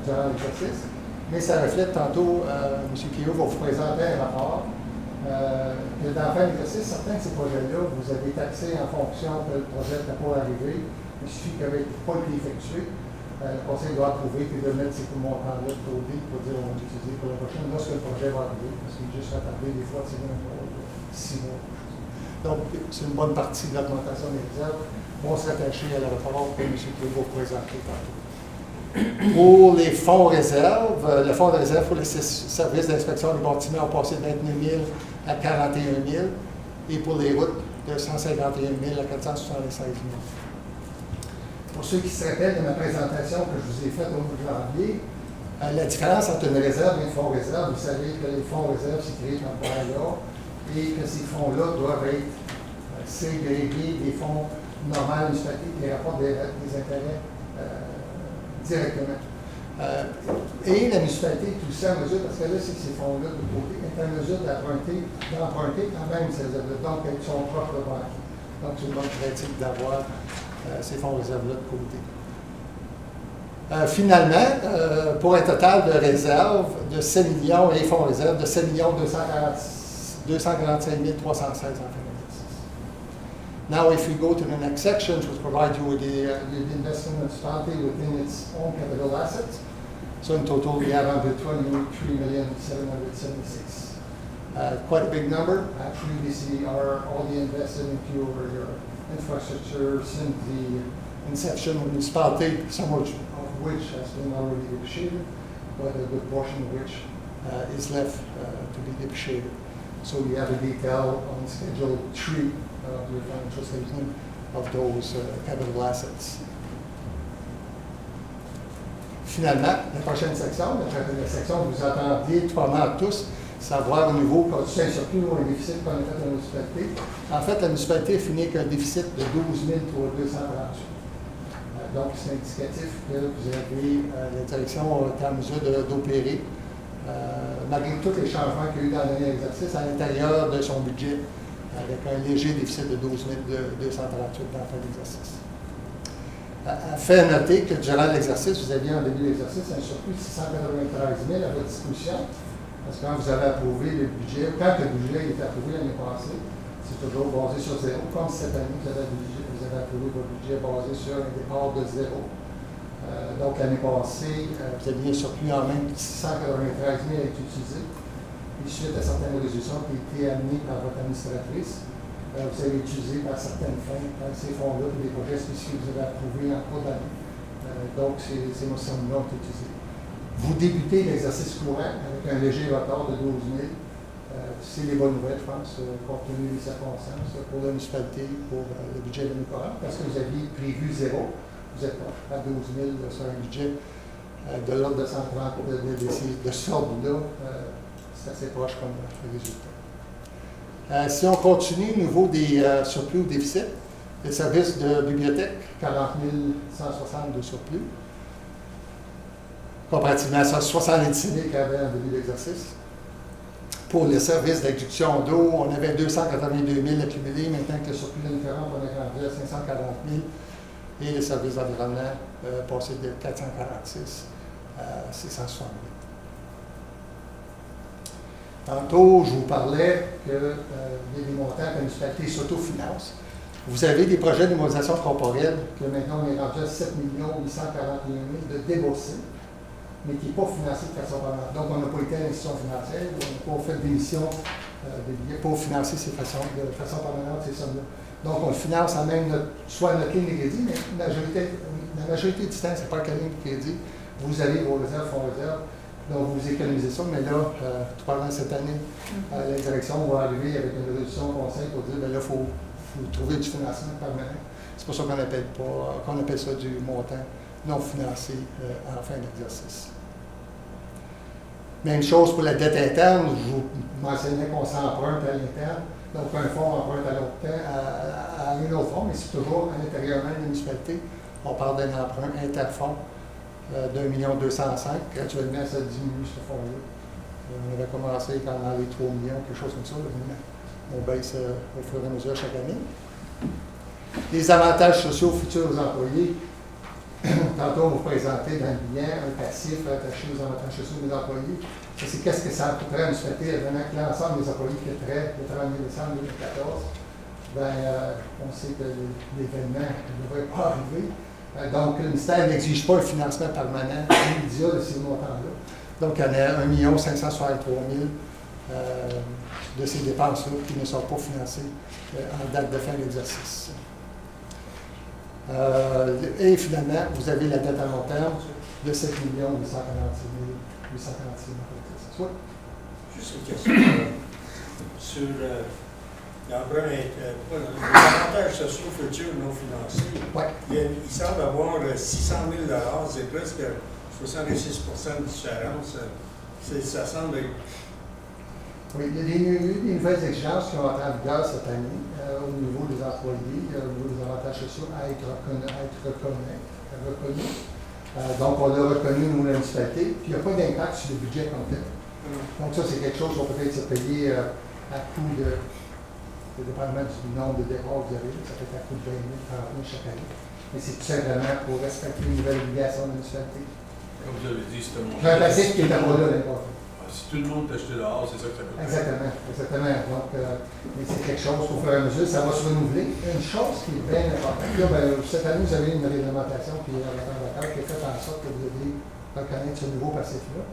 durant l'exercice. Mais ça reflète tantôt, M. Kio va vous présenter un rapport. Que dans la fin d'exercice, certains de ces projets-là, vous avez taxé en fonction que le projet n'était pas arrivé. Il suffit qu'il n'ait pas été effectué. Le conseil doit approuver et de mettre ces montants-là de côté pour dire on va l'utiliser pour la prochaine lorsque le projet va arriver. Parce qu'il est juste retardé des fois, c'est même pas 6 mois. Donc, c'est une bonne partie de l'augmentation des réserves. On se rattacher à la rapport que M. Kio va vous présenter tantôt. Pour les fonds réserves, le fonds de réserve pour les services d'inspection des bâtiments a passé de 29 000 à 41 000 et pour les routes de 151 000 à 476 000. Pour ceux qui se rappellent de ma présentation que je vous ai faite au mois de janvier, la différence entre une réserve et un fonds réserve, vous savez que les fonds réserve, c'est créé par là et que ces fonds-là doivent être ségrégés des fonds normaux municipalités qui rapportent des intérêts directement. Et la municipalité est aussi en mesure, parce que là, c'est que ces fonds-là de côté, est en mesure d'emprunter quand même ces réserves-là, donc avec son propre banque. Donc, c'est une bonne pratique d'avoir ces fonds réserves-là de côté. Finalement, pour un total de réserves de 7 millions et fonds réserves de 7 245 316 en fin d'exercice. Now, if we go to the next section, which provides you with the investment municipality within its own capital assets. So in total, we have under 23,776,000. Quite a big number. Actually, we see all the invested into your infrastructure since the inception of the municipality, some of which has been already depreciated, but a good portion of which is left to be depreciated. So you have a detail on Schedule 3 of your financial statement of those capital assets. Finalement, la prochaine section, la section que vous attendiez probablement tous, savoir au niveau, quand tu sais un surplus ou un déficit qu'on a fait à la municipalité. En fait, la municipalité a fini avec un déficit de 12 238. Donc, c'est indicatif que vous avez la direction est en mesure d'opérer, malgré tous les changements qu'il y a eu dans l'année d'exercice, à l'intérieur de son budget, avec un léger déficit de 12 238 dans la fin d'exercice. Fait noter que durant l'exercice, vous aviez en début d'exercice un surplus de 693 000 à votre disposition. Parce que quand vous avez approuvé le budget, quand le budget a été approuvé l'année passée, c'est toujours basé sur zéro. Comme cette année, vous avez approuvé votre budget basé sur un départ de zéro. Donc l'année passée, vous aviez un surplus en main de 693 000 à être utilisé. Et suite à certaines résolutions qui ont été amenées par votre administratrice, vous avez utilisé par certaines fins ces fonds-là pour des projets spécifiques que vous avez approuvés en cours d'année. Donc, ces sommes-là ont été utilisées. Vous débutez l'exercice courant avec un léger retard de 12 000. C'est les bonnes nouvelles, je pense, compte tenu des circonstances pour la municipalité, pour le budget de l'année courante, parce que vous aviez prévu zéro. Vous êtes à 12 000 sur un budget de l'ordre de 130 de ce ordre-là. C'est assez proche comme résultat. Si on continue au niveau des surplus ou déficits, les services de bibliothèque, 40 160 de surplus, comparativement à 76 000 qu'il y avait en début d'exercice. Pour les services d'adduction d'eau, on avait 282 000 accumulés, maintenant que le surplus de l'année on est rendu à 540 000, et les services d'environnement passé de 446 à 660 000. Tantôt, je vous parlais qu'il y a des montants que la municipalité s'autofinance. Vous avez des projets d'immobilisation corporelle que maintenant on est rendu à 7 841 000 de déboursés, mais qui n'est pas financé de façon permanente. Donc, on n'a pas été à l'institution financière, on n'a pas fait d'émission de billets pour financer de façon permanente ces sommes-là. Donc, on le finance en même soit notre ligne de crédit, mais la majorité du temps, ce n'est pas la ligne de crédit. Vous avez vos réserves, fonds réserves. Donc, vous économisez ça, mais là, probablement cette année, la direction va arriver avec une résolution au conseil pour dire, bien là, il faut trouver du financement permanent. C'est pour ça qu'on appelle ça du montant non financé en fin d'exercice. Même chose pour la dette interne. Je vous mentionnais qu'on s'emprunte à l'interne. Donc, un fonds emprunte à un autre fonds, mais c'est toujours à l'intérieur même de la municipalité. On parle d'un emprunt interfonds. d'1 205 000. Graduellement, ça diminue, ce fonds-là. On avait commencé quand dans les 3 millions, quelque chose comme ça. On baisse au fur et à mesure chaque année. Les avantages sociaux futurs aux employés. Tantôt, on vous présentait dans le bilan un passif attaché aux avantages sociaux des employés. Ça, c'est qu'est-ce que ça coûterait à la municipalité, évidemment, que l'ensemble des employés quitteraient le 31 décembre 2014. On sait que l'événement ne devrait pas arriver. Donc, le ministère n'exige pas un financement permanent immédiat de ces montants-là. Donc, il y en a 1 563 000 de ces dépenses-là qui ne sont pas financées en date de fin d'exercice. Et finalement, vous avez la dette à long terme de 7 846 846 000. Juste une question sur l'emprunt, les avantages sociaux futurs non financés. Ouais. Il semble avoir 600 000 $, c'est presque 66% de différence. Ça semble être... Oui, il y a des nouvelles exigences qui ont entré en vigueur cette année au niveau des employés, au niveau des avantages sociaux à être reconnus. Donc, on l'a reconnu, nous, la municipalité, puis il n'y a pas d'impact sur le budget complet. Donc, ça, c'est quelque chose qu'on peut être payé à coût de, dépendamment du nombre de départs que vous avez, ça peut être à coût de 20 000, 30 000 chaque année. Mais c'est tout simplement pour respecter les nouvelles obligations de la municipalité. Comme vous avez dit, c'est un montant. J'ai un passif qui est à là l'année passée. Si tout le monde t'achetait dehors, c'est ça que ça coûte. Exactement. Donc, mais c'est quelque chose qu'au fur et à mesure, ça va se renouveler. Une chose qui est bien importante, là, cette année, vous avez une réglementation qui est qui est faite en sorte que vous devez reconnaître ce nouveau passif-là.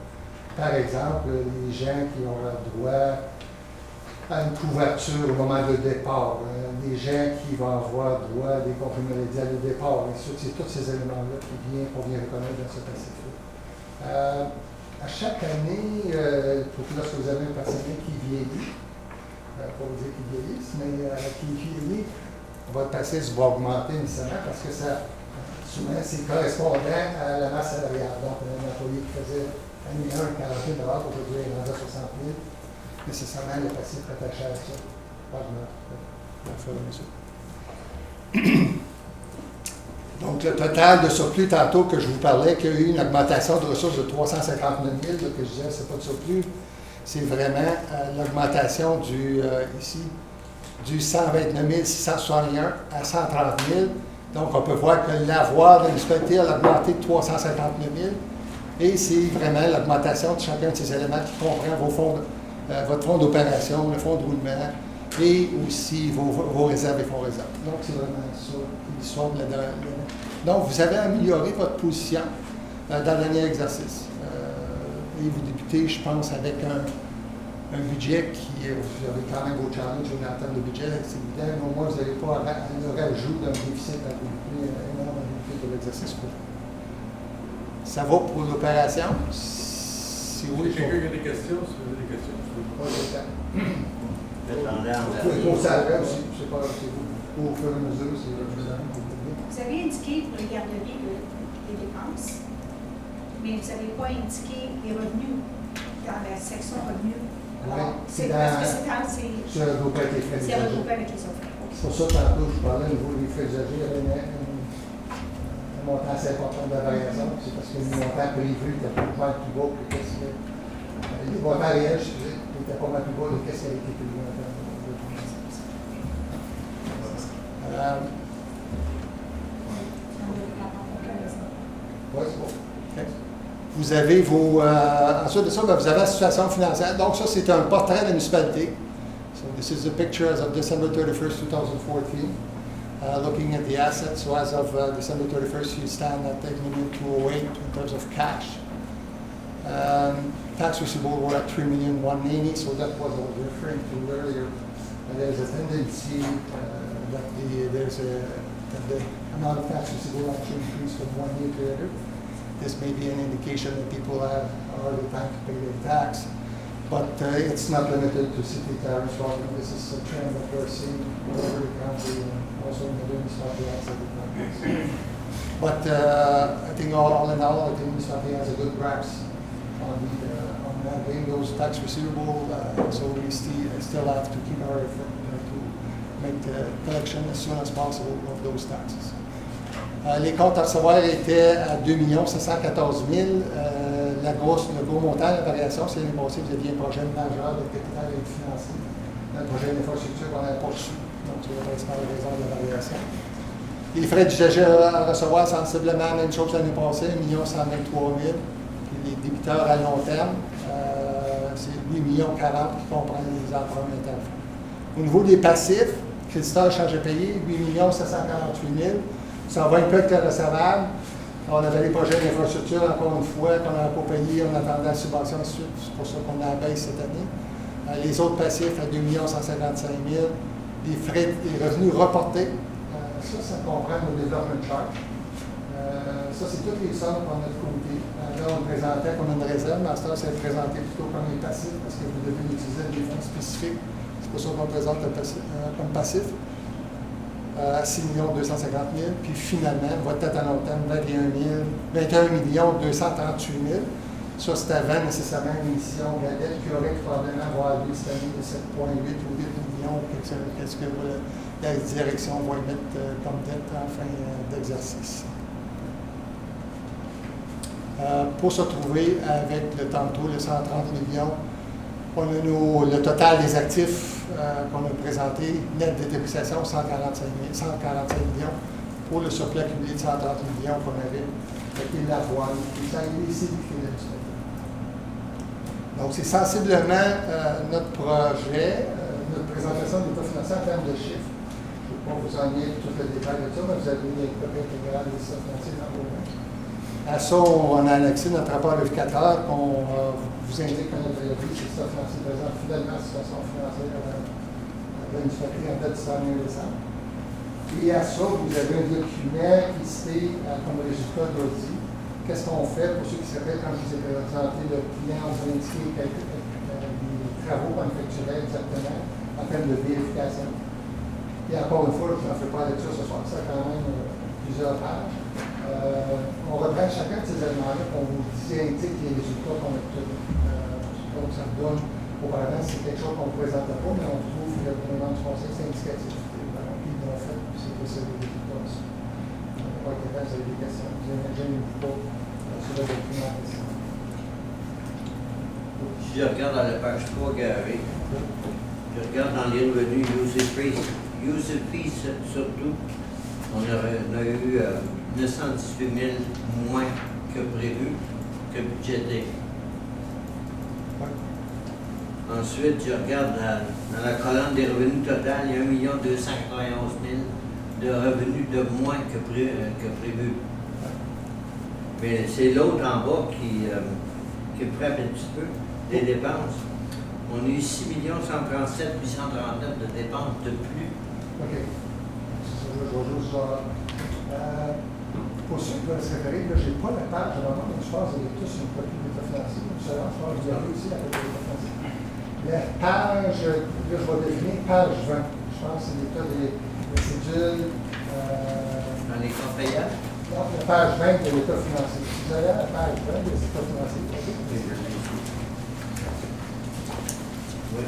Par exemple, les gens qui ont droit à une couverture au moment de départ, les gens qui vont avoir droit à des comprimés maladie au départ, c'est tous ces éléments-là qu'on vient reconnaître dans ce passif-là. À chaque année, lorsque vous avez un personnel qui vieillit, pas vous dire qu'il vieillisse, mais qui vieillit, votre passif va augmenter nécessairement parce que ça, souvent, c'est correspondant à la masse salariale. Donc, un employé qui faisait année 1 40 000 $, aujourd'hui, il est rendu à 60 000 $. Nécessairement, le passif est attaché à ça. Donc, le total de surplus, tantôt que je vous parlais, qu'il y a eu une augmentation de ressources de 359 000, que je disais, c'est pas de surplus, c'est vraiment l'augmentation du 129 661 à 130 000. Donc, on peut voir que l'avoir de la municipalité a augmenté de 359 000. Et c'est vraiment l'augmentation de chacun de ces éléments qui comprend votre fonds d'opération, le fonds de roulement et aussi vos réserves et fonds réserves. Donc, c'est vraiment ça l'histoire de l'année. Donc, vous avez amélioré votre position dans le dernier exercice. Et vous débutez, je pense, avec un budget qui, vous avez quand même vos challenges en termes de budget, c'est évident, mais au moins vous n'avez pas le rajout d'un déficit à débuter, énorme à débuter de l'exercice courant. Ça va pour l'opération? Si oui, Quelqu'un qui a des questions, si vous avez des questions, je peux pas le temps. Vous Vous pouvez poser à aussi, je sais pas, c'est vous. Au fur et à mesure, c'est le président. Vous avez indiqué pour les garderies les dépenses, mais vous n'avez pas indiqué les revenus dans la section revenus. Alors, c'est parce que C'est regroupé avec les frais c'est d'usagers. regroupé avec les autres. C'est pour ça que tantôt, je parlais au niveau des frais d'usagers, il y avait un montant assez important de la variation. C'est parce que le montant prévu était pas mal plus bas que ce qui les montants réels, n'étaient pas mal plus bas que ce qui a été prévu en termes de oui, c'est bon. Okay. Vous avez ensuite de ça, vous avez la situation financière. Donc, ça, c'est un portrait de la municipalité. So, this is the picture as of December 31st, 2014. Looking at the assets, so as of December 31st, you stand at 8,208,000 in terms of cash. Tax receivable were at 3,180,000, so that was what I was referring to earlier. And there's a tendency that the amount of tax receivable actually increased from one year to the other. This may be an indication that people have a harder time to pay their tax, but it's not limited to city tariffs. This is a trend that we're seeing all over the country and also in the municipality outside the country. But I think all in all, I think the municipality has a good grasp on having those tax receivable, so we still have to keep our effort to make the collection as soon as possible of those taxes. Les comptes à recevoir étaient à 2 714 000. Le gros montant, la variation, c'est l'année passée, vous aviez un projet majeur de capital et financier, un projet d'infrastructure qu'on n'avait pas reçu. Donc, c'est la principale raison de la variation. Les frais d'usager à recevoir, sensiblement la même chose que l'année passée, 1 123 000. Puis les débiteurs à long terme, c'est 8 40 qui comprennent les emprunts interfaits. Au niveau des passifs, créditeurs charges à payer, 8 748 000. Ça va un peu avec le recevable. On avait les projets d'infrastructure, encore une fois, qu'on n'avait pas payé, on attendait la subvention ensuite, c'est pour ça qu'on a baissé cette année. Les autres passifs à 2 155 000. Les frais, les revenus reportés, ça comprend nos development charges. Ça, c'est toutes les sommes qu'on a de côté. Là, on présentait comme une réserve, mais à ce temps, c'est présenté plutôt comme les passifs, parce que vous devez utiliser des fonds spécifiques. C'est pour ça qu'on présente comme passif. 6 250 000, puis finalement, votre tête à long terme, 21 238 000. Ça, c'est avant nécessairement l'émission de la dette qui aurait probablement avoir lieu cette année de 7,8 ou 8 millions, qu'est-ce que la direction va mettre comme dette en fin d'exercice. Pour se retrouver avec tantôt les 130 millions, on a le total des actifs qu'on a présenté, net de dépréciation, 145 millions, pour le surplus accumulé de 130 millions qu'on avait avec l'avoine. Ça a été ici donc, c'est sensiblement notre projet, notre présentation de l'état financier en termes de chiffres. Je ne vais pas vous ennuyer tout le détail de ça, mais vous avez une copie intégrale des états financiers dans vos mains. À ça, on a annexé notre rapport de 4 heures qu'on vous indique que notre revue, c'est ça financier présent fidèlement la situation financière de la municipalité en date du 31 décembre. Et à ça, vous avez un document qui cite comme résultat d'audit. Qu'est-ce qu'on fait pour ceux qui se rappellent quand je vous ai présenté le client, on vous a indiqué quelques travaux qu'on effectuerait exactement en termes de vérification. Et encore une fois, je n'en fais pas la lecture ce soir, ça a quand même plusieurs pages. On reprend chacun de ces éléments-là, on vous indique les résultats qu'on a obtenus. Donc, ça vous donne, auparavant, c'est quelque chose qu'on ne présentait pas, mais on trouve que le gouvernement du conseil, c'est indicatif. Ils l'ont fait, c'est que c'est des résultats aussi. Vous avez des questions, vous n'imaginez pas sur le document. Si je regarde dans la page 3, Gary, je regarde dans les revenus usage fees surtout. On a eu 918 000 moins que prévu, que budgété. Ensuite, je regarde dans la colonne des revenus totaux, il y a 1 291 000 de revenus de moins que prévu. Mais c'est l'autre en bas qui me frappe un petit peu, les dépenses. On a eu 6 137 839 de dépenses de plus. OK. Je vais juste genre. Pour ceux qui veulent se référer, là, j'ai pas la page vraiment, mais je pense que vous avez tous une copie de l'état financier. Je pense que vous avez aussi la copie de l'état financier. La page, là, je vais définir page 20. Je pense que c'est l'état des cédules. Dans les comptes payables. Non, la page 20 de l'état financier. Si vous allez à la page 20 de l'état financier, Oui.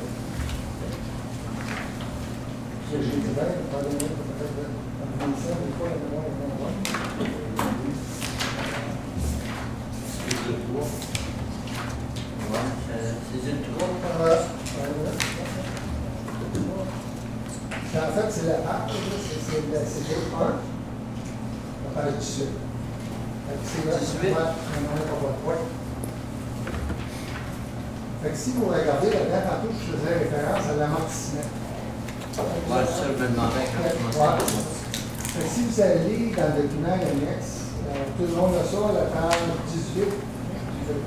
j'ai dit 20, pardonnez-moi, peut-être en finissant, des fois, la mémoire est moins bonne. C'est une 3. En fait, c'est la page, c'est le 1, la page 18. C'est là, 18. Ouais. Fait que si vous regardez là-dedans, tantôt, je faisais référence à l'amortissement. Moi, ça, je me demandais quand je commençais. Fait que si vous allez dans le document annexe, tout le monde a ça, la page 18, vous avez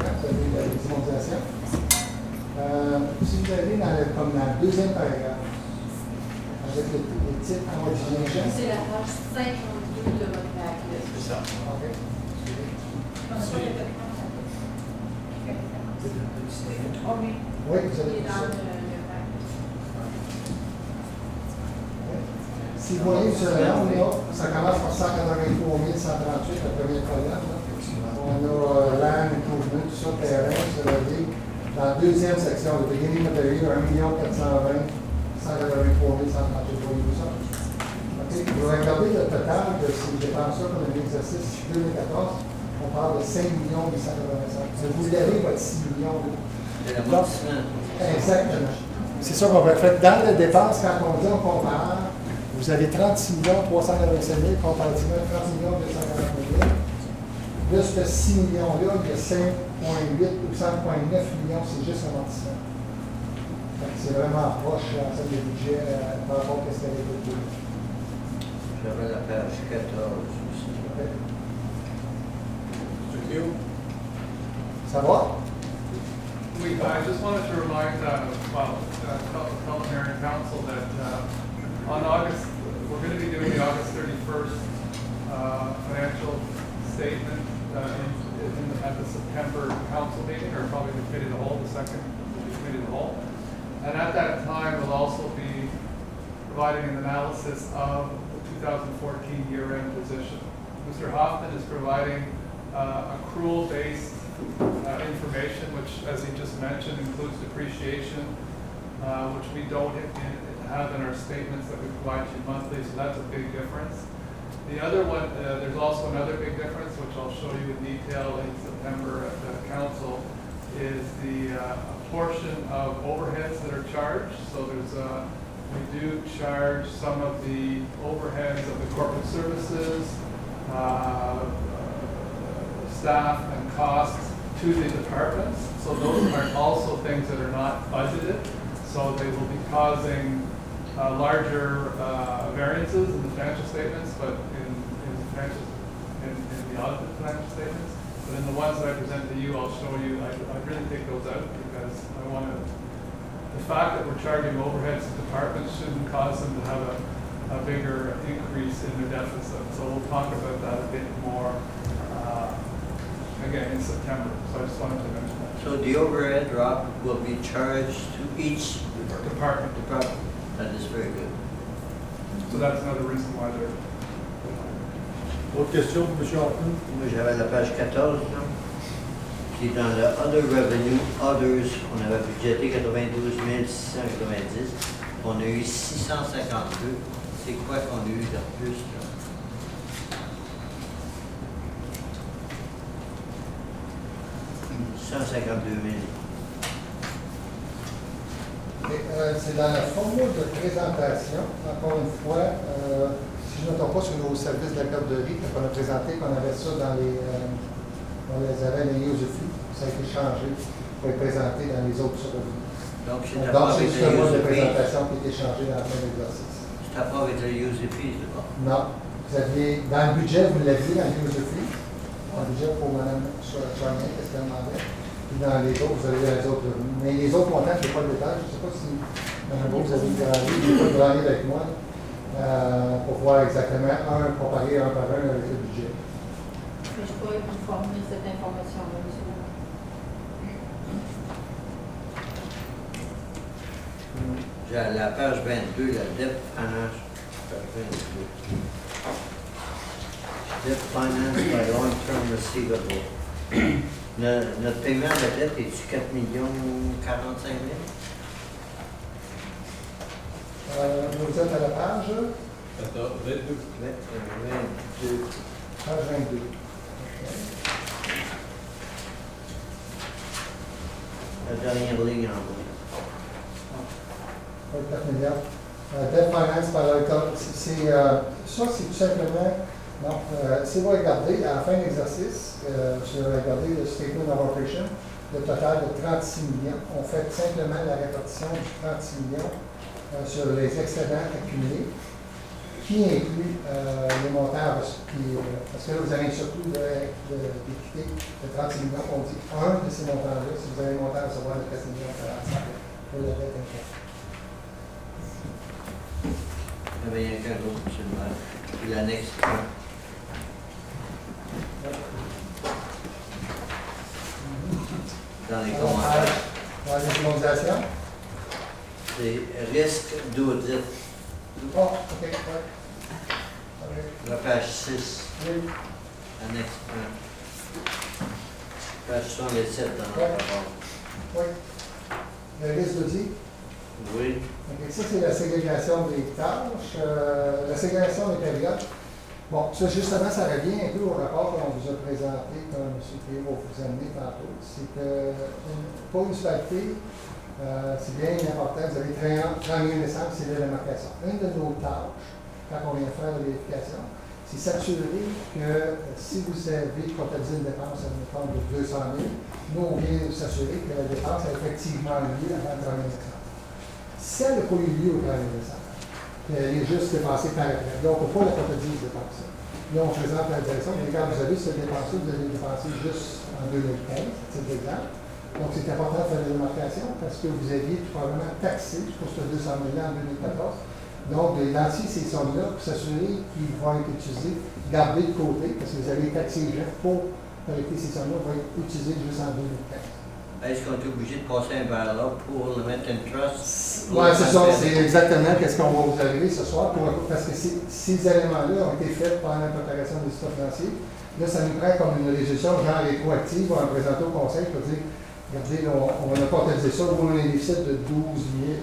la démonstration. Si vous allez comme dans le deuxième paragraphe, avec le titre amortissement. C'est la page 52 de votre paquet. C'est ça. OK. Oh oui. Oui, vous avez Il est tout dans ça. le paquet. Si vous voyez sur le nom, là, ça commence par 183 138, la première colonne. Là. On a land, improvement, tout ça, terrain, ça veut dire. Dans la deuxième section, le beginning material, 1 420 183 138, vous voyez tout ça. Okay. Vous regardez le total de ces dépenses-là pour l'exercice 2014, on parle de 5 885. Vous l'avez, votre 6 millions. C'est l'amortissement. Exactement. C'est ça qu'on va faire. Dans les dépenses, quand on dit on compare, vous avez 36 385 000 comparativement à 30 240 000. De ce 6 millions-là, il y a 5,8 ou 5,9 millions, c'est juste l'amortissement. C'est vraiment proche l'ensemble du budget par rapport à ce qu'elle est de. J'avais la page 14 aussi. Mr. Q? Ça va? I just wanted to remind, culinary council that on August, we're going to be doing the August 31st financial statement at the September council meeting, or probably the committee of the whole, the second committee of the whole. And at that time, we'll also be providing an analysis of the 2014 year-end position. Mr. Hoffman is providing accrual-based information, which, as he just mentioned, includes depreciation, which we don't have in our statements that we provide you monthly, so that's a big difference. The other one, there's also another big difference, which I'll show you in detail in September at the council, is the portion of overheads that are charged. So there's we do charge some of the overheads of the corporate services, staff and costs to the departments. So those are also things that are not budgeted. So they will be causing larger variances in the financial statements, but in the audited financial statements. But in the ones that I present to you, I'll show you, I really take those out because I want to, the fact that we're charging overheads to departments shouldn't cause them to have a bigger increase in their deficit. So we'll talk about that a bit more again in September. So I just wanted to mention that. So the overhead drop will be charged to each Department. That is very good. So that's another reason why they're. Autre question, M. Hoffman? Moi, j'avais la page 14, là. Puis dans le Other Revenue, Others, on avait budgété 92 690. On a eu 652. C'est quoi qu'on a eu de plus, là? « 152 000. C'est dans la formule de présentation, encore une fois, si si je ne me trompe pas, sur nos services de la garderie, qu'on a présenté, qu'on avait ça dans les arènes et usufruits. Ça a été changé pour être présenté dans les autres revenus. Donc, c'est Donc, d'accord c'est avec juste le mode de le use présentation qui a été changé dans la fin de l'exercice. C'est d'accord avec le use fees, là. Non. Vous aviez, dans le budget, vous l'aviez dans les usufruits. Dans le budget pour Mme Charnier, qu'est-ce qu'elle demandait. Puis dans les autres, vous avez les autres revenus. Mais les autres montants, je n'ai pas le détail. Je ne sais pas si Mme Beau, vous avez gravé, je n'ai pas gravé avec moi pour voir exactement comparer un par un avec le budget. Mais je pourrais vous fournir cette information-là, monsieur. J'ai à la page 22, la dette finance, page 22. Debt finance by long-term receivable. Notre paiement de la dette est-tu 4 45 000? Vous êtes à la page 22. Page 22. La dernière ligne en bas. 4 milliards. Debt finance par l'automne, ça, c'est tout simplement, non, si vous regardez, à la fin de l'exercice, si vous regardez le statement of operation, le total de 36 millions, on fait simplement la répartition du 36 millions sur les excédents accumulés, qui inclut les montants, parce que là, vous avez un surplus d'équité de 36 millions, on dit un de ces montants-là, si vous avez un montant à recevoir de 4 millions 45 pour la dette interne. Il y avait rien qu'un autre, monsieur le maire. Puis l'annexe 1. Dans les commentaires. Dans les immunisations? C'est risque d'audit. Oh, OK, ouais. La page 6, Oui. annexe 1. Page 107 dans notre rapport. Oui. Le risque d'audit? Oui. OK, ça, c'est la ségrégation des tâches. La ségrégation des périodes. Bon, ça, justement, ça revient un peu au rapport qu'on vous a présenté, comme M. Théo va vous amener tantôt. C'est que pour une municipalité, c'est bien important, vous avez 30 000 naissances, c'est la démarcation. Une de nos tâches, quand on vient faire la vérification, c'est s'assurer que si vous avez comptabilisé une dépense à une forme de 200 000, nous, on vient s'assurer que la dépense a effectivement lieu avant 30 000 naissances. Si elle n'a pas eu lieu au 30 000 naissances, elle est juste dépensée par après. Donc, on ne peut pas la comptabiliser cette dépense. Là, on présente la direction, mais quand vous avez cette dépense, vous avez dépensé juste en 2015, c'est l'exemple. Donc, c'est important de faire la démarcation parce que vous aviez probablement taxé pour ce 200 000 en 2014. Donc, d'identifier ces sommes-là pour s'assurer qu'ils vont être utilisés, garder de côté, parce que vous avez taxé les gens pour collecter ces sommes-là, vont être utilisés juste en 2015. Est-ce qu'on est obligé de passer un verre là pour le mettre en trust? Oui, c'est ça. C'est exactement ce qu'on va vous arriver ce soir, parce que ces éléments-là ont été faits pendant la préparation des états financiers. Là, ça nous prend comme une résolution genre rétroactive, on va présenter au conseil pour dire, regardez, on va comptabiliser ça, on a un déficit de 12 000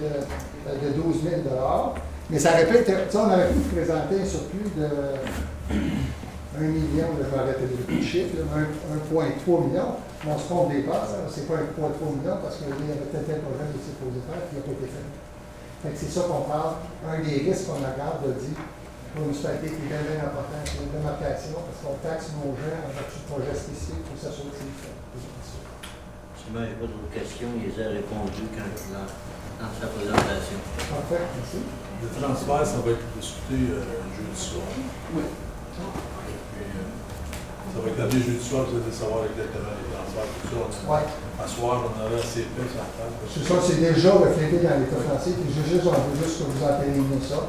mais ça répète, on aurait pu présenter un surplus de 1 million, je vais arrêter le chiffre, 1,3 million. On se trompe des bases, c'est pas 1,3 million parce qu'il y avait tel projet de dépositaire qui n'a pas été fait. Fait que c'est ça qu'on parle. Un des risques qu'on regarde de dire pour une municipalité qui est bien important, c'est une démarcation parce qu'on taxe nos gens en vertu de projets spécifiques pour s'assurer que c'est fait. Si moi, j'ai pas d'autres questions, il les a répondu dans sa présentation. Parfait, merci. Le transfert, ça va être discuté jeudi soir. Oui. Ça va être amené jeudi soir, vous allez savoir exactement les transferts, tout ça. Oui. À soir, on aura assez fait sur la table. C'est ça, c'est déjà reflété dans l'état financier, puis on veut juste que vous entendez ça.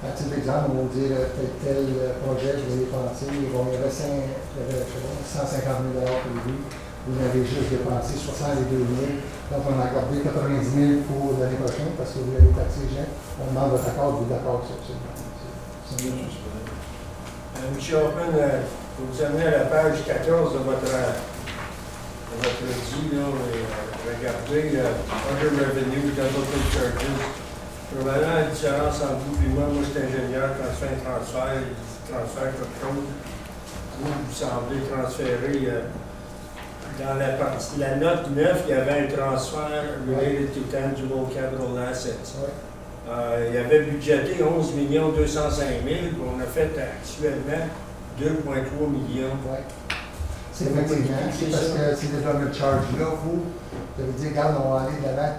À titre d'exemple, on va dire tel projet, vous avez pensé, bon, il y avait 150 000 prévus, vous avez juste dépensé 62 000, donc on a accordé 90 000 pour l'année prochaine parce que vous l'avez taxé, gens. On demande votre accord, vous êtes d'accord sur ça. M. Hoffman, vous amenez à la page 14 de votre dit, là, regardez, Other Revenue, Total Charges. Probablement, la différence entre vous et moi, je suis ingénieur, quand je fais un transfert, il transfère quelque chose. Vous semblez transférer dans la note 9, il y avait un transfert related to tangible capital assets. Oui. Il y avait budgété 11 205 000, on a fait actuellement 2,3 millions. Ouais. C'est effectivement, c'est parce que ces development charge-là, vous avez dit, regarde, on va aller de l'avant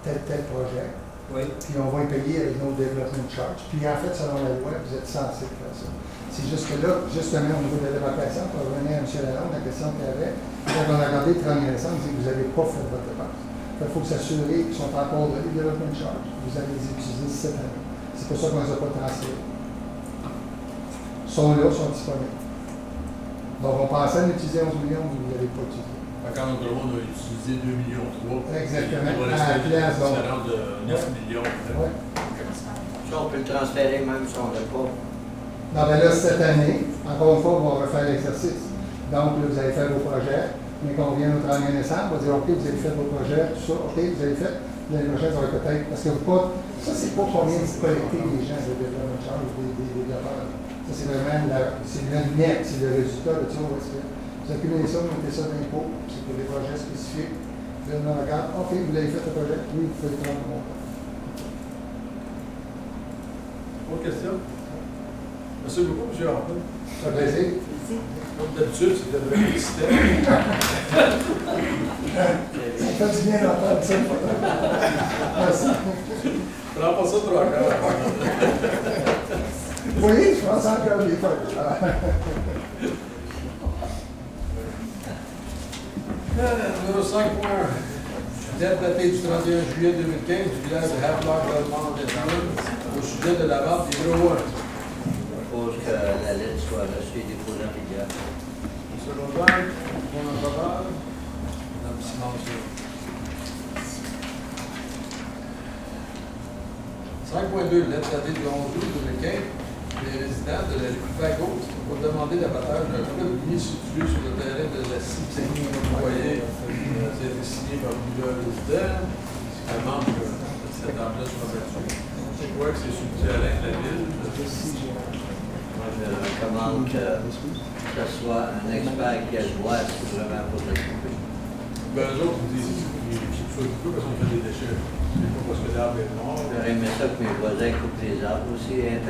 tel projet, Oui. puis on va y payer avec nos development charge. Puis en fait, selon la loi, vous êtes censé faire ça. C'est juste que là, justement, au niveau de la démocratie, pour revenir à M. Lalonde, la question qu'il y avait, quand on a regardé le 30 décembre, on dit que vous n'avez pas fait votre dépense. Il faut s'assurer qu'ils sont encore de development charge. Vous allez les utiliser cette année. C'est pour ça qu'on ne les a pas transférés. Ils sont là, sont disponibles. Donc, on pensait en utiliser 11 millions, mais vous n'avez pas utilisé. Quand on a utilisé 2,3 millions. Exactement. Il va À la rester place, donc. différent de 9 millions. Ouais. Ça, on peut le transférer même si on n'a pas. Non, mais là, cette année, encore une fois, on va refaire l'exercice. Donc, là, vous allez faire vos projets, mais qu'on vienne au 31 décembre, on va dire, OK, vous avez fait vos projets, tout ça, OK, vous avez fait. L'année prochaine, ça va être peut-être. Parce que pas, ça, c'est pas combien de collecter les gens de développement charge ou des développeurs. Ça, c'est vraiment c'est le net, c'est le résultat de ça. Vous accumulez ça, vous mettez ça dans l'impôt, c'est pour des projets spécifiques. Là, on regarde, OK, vous l'avez fait le projet, oui, vous pouvez le prendre en compte. Autre question? Merci beaucoup, M. Harper. Ça fait plaisir. Comme d'habitude, c'était vraiment excitant. Ça fait du bien d'entendre ça. Merci. Prends pas ça trop à cœur. Vous voyez, je pense encore des fois. Numéro 5.1. Date datée du 31 juillet 2015 du village de Havelock-Belmont au sujet de la vente des gros 1. Je propose que la lettre soit reçue et déposée en filière. M. Robert, mon avocat, Mme Simon. 5.2. Lettre datée du 11 août 2015. Les résidents de la rue Fagot ont demandé l'abattage d'un club uni situé sur le terrain de la cité. Vous voyez, ça a été signé par plusieurs résidents. Un membre de cette dame-là sur la voiture. C'est quoi que c'est sur le terrain de la ville? Moi, je recommande que ce soit un expert qui a le droit si vraiment pour s'occuper. Ben, eux autres, ils disent qu'il faut couper parce qu'on fait des déchets. C'est pas parce que l'arbre est mort. J'aurais aimé ça que mes voisins coupent les arbres aussi, hein,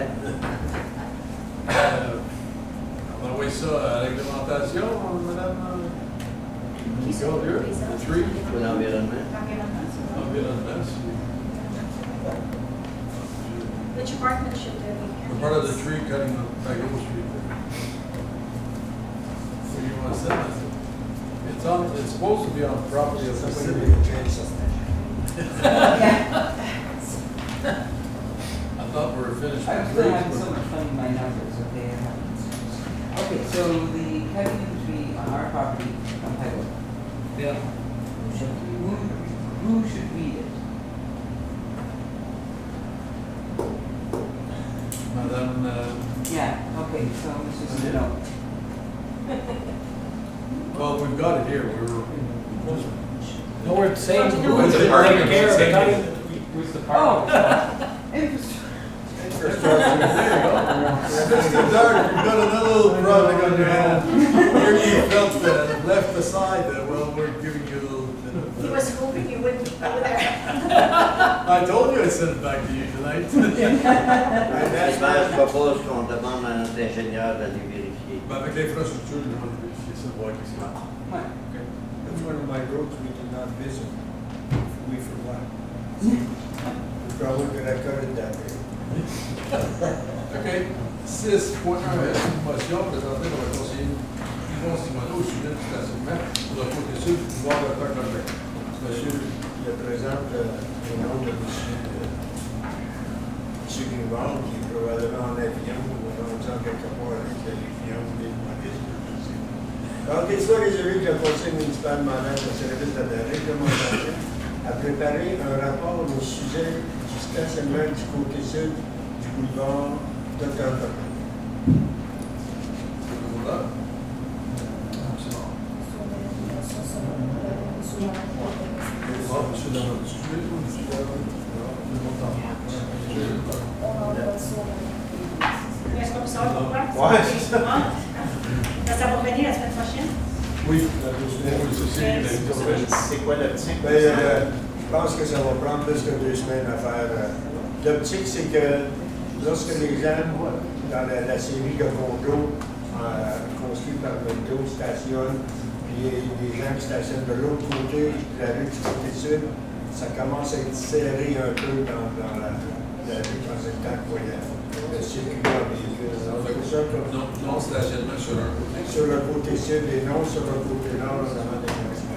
On va envoyer ça à la réglementation, madame? Qui sont Collier, les le autres? tree, pour l'environnement. l'environnement. Which apartment should there be? The part of the tree cutting the Fagot Street. So you want to send it? It's supposed to be on property of the city. I thought we were finished I'm with still trees. having so but- much fun with my numbers, okay? Okay, so the cutting of the tree on our property on Highway. Yeah. Who should read it? Madame, Yeah, okay, so Mr. Sino. well, we've got it here. No, we're saying, Well, you know we're what- taking care of the Saying- cutting. Who's the Oh, partner? infrastructure. There you go. Mr. Dark, you've got another little project on your hand. Here you felt left aside that, well, we're giving you a little bit He of. was hoping you wouldn't go there. I told you I'd send it back to you tonight. Finalement, je propose qu'on demande à notre ingénieur d'aller vérifier. Ben, avec l'infrastructure, je vais vérifier ça, voir qu'est-ce qu'il y a. Ouais. That's one of my roads we did not visit. We forgot. We probably could have cut it that day. OK. 6.1, motion présentée par le conseiller Yvon Simoneau au sujet du stationnement pour le côté sud du pouvoir de Parc Lambert. Monsieur, Je présente le nom de monsieur Grivard, qui est probablement en avion ou en temps quelque part avec l'avion des touristes. Donc, il soit réservé que le conseil municipal manage le service de la réglementation à préparer un rapport au sujet du stationnement du côté sud du boulevard Dr. c'est le vote. C'est bon. Ah, monsieur Damon, tu veux ou monsieur Damon? Non, le montant. Est-ce qu'on peut savoir pourquoi? Ouais, c'est ça. Ça va revenir la semaine prochaine? Oui, c'est C'est quoi le tien? Ben, je pense que ça va prendre plus que 2 semaines à faire L'optique, c'est que lorsque les gens, dans la série de condos construits par Vento stationnent, puis les gens qui stationnent de l'autre côté de la rue du côté sud, ça commence à être serré un peu dans la rue transectante pour le circulant des villes. C'est ça que Non stationnement sur un côté. sur le côté sud et non sur le côté nord, notamment des magasins.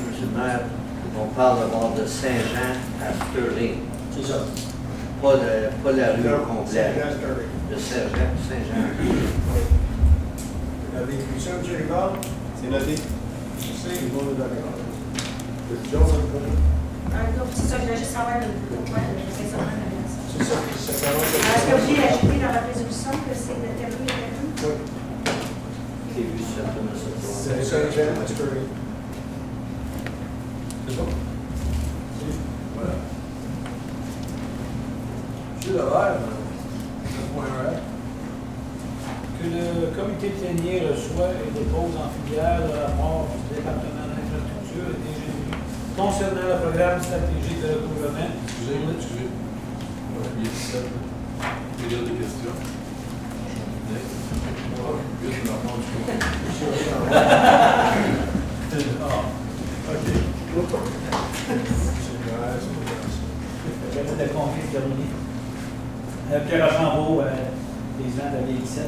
Monsieur le maire, on parle d'abord de Saint-Jean à Sterling, C'est ça. pas la rue Non, complète. c'est là, Sterling. De Saint-Jean. Vous avez écrit ça, M. Rivard? C'est noté. C'est bon, d'accord. Donc, c'est ça, je voulais juste savoir le point, c'est ça. C'est ça, ça commence Est-ce que vous ajouté dans la résolution que c'est le terme Oui. J'ai vu certainement ça. C'est Saint-Jean à Sterling. C'est bon? Voilà. Monsieur Levert, 9.1. Que le comité plénier reçoit et dépose en filière le rapport du département de l'infrastructure et des GNU concernant le programme stratégique de recouvrement. Excusez. Ouais, il est 17. Période de questions. Le conflit terminé. Pierre Archambault, président de la VX7.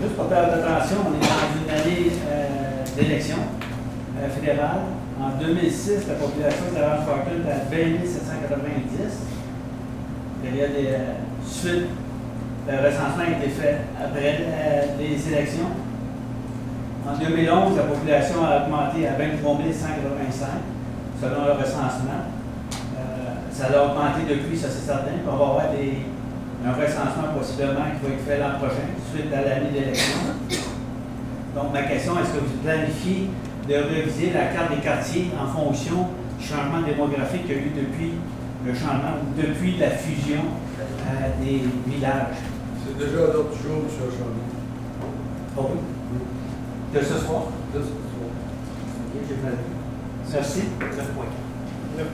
Juste pour faire attention, on est dans une année d'élection fédérale. En 2006, la population de la Ranch-Parton était à 20 790. Période suite, le recensement a été fait après les élections. En 2011, la population a augmenté à 23 185, selon le recensement. Ça a augmenté depuis, ça c'est certain. On va avoir un recensement possiblement qui va être fait l'an prochain, suite à l'année d'élection. Donc, ma question, est-ce que vous planifiez de réviser la carte des quartiers en fonction du changement démographique qu'il y a eu depuis le changement, depuis la fusion des villages? C'est déjà à l'ordre du jour, M. Archambault. Oh oui. De ce soir? De ce soir. Ok, j'ai mal vu. Merci. 9.4. 9.4.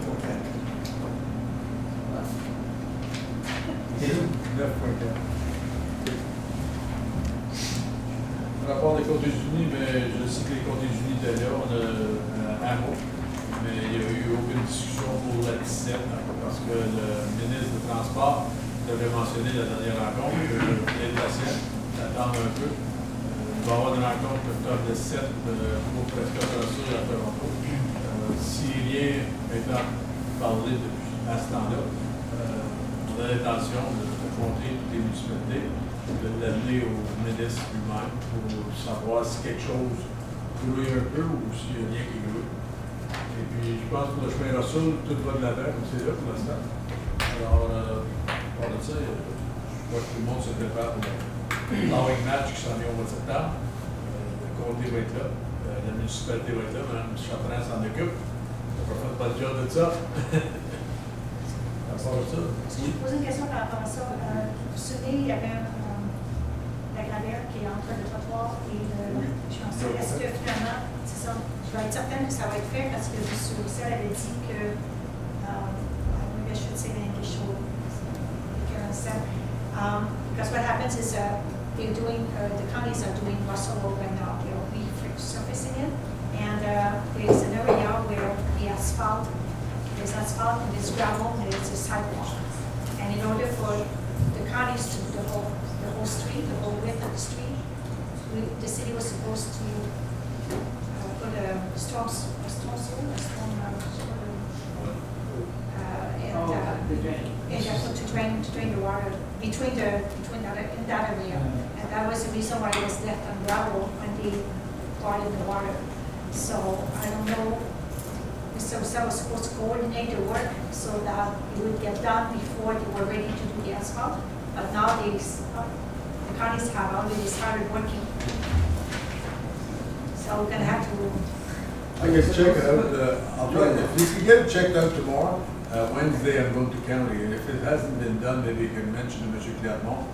C'est tout. 9.4. Rapport des Côtes Unis, mais je sais que les Côtes Unis étaient là, on a un hameau, mais il n'y a eu aucune discussion pour la 17, parce que le ministre du Transport l'avait mentionné la dernière rencontre, les patients attendent un peu. Il va y avoir une rencontre octobre 17 pour presque sûr à Toronto. Si rien étant parlé à ce temps-là, on a l'intention de rencontrer toutes les municipalités, de l'amener au ministre lui-même pour savoir si quelque chose grouille un peu ou s'il y a rien qui grouille. Et puis, je pense que pour le chemin Rossoul, tout va de l'avant, comme c'est là pour l'instant. Alors, par de ça, je vois que tout le monde se prépare pour le Lawing Match qui s'en vient au mois de septembre. Le comté va être là, la municipalité va être là, Mme Chartrand s'en occupe. On ne fait pas le job de ça. À part ça. Je vais poser une question par rapport à ça. Vous vous souvenez, il y avait la gravière qui est entre le trottoir et le chantier. Est-ce que finalement, c'est ça, je vais être certaine que ça va être fait parce que M. Roussel avait dit que, maybe I should say in English, because what happens is they're doing, the counties are doing Russell Road right now, they'll be resurfacing it. And there's an area where there's asphalt and there's gravel and there's a sidewalk. And in order for the counties to do the whole street, the whole width of the street, the city was supposed to put a storm sewer, and to drain the water between that in that area. And that was the reason why it was left on gravel when they brought in the water. So I don't know. Mr. Roussel was supposed to coordinate the work so that it would get done before they were ready to do the asphalt. But now the counties have already started working. So we're gonna have to. I can check it out. I'll try it. If you can get it checked out tomorrow, Wednesday I'm going to county, and if it hasn't been done, maybe you can mention to Mr. Clermont.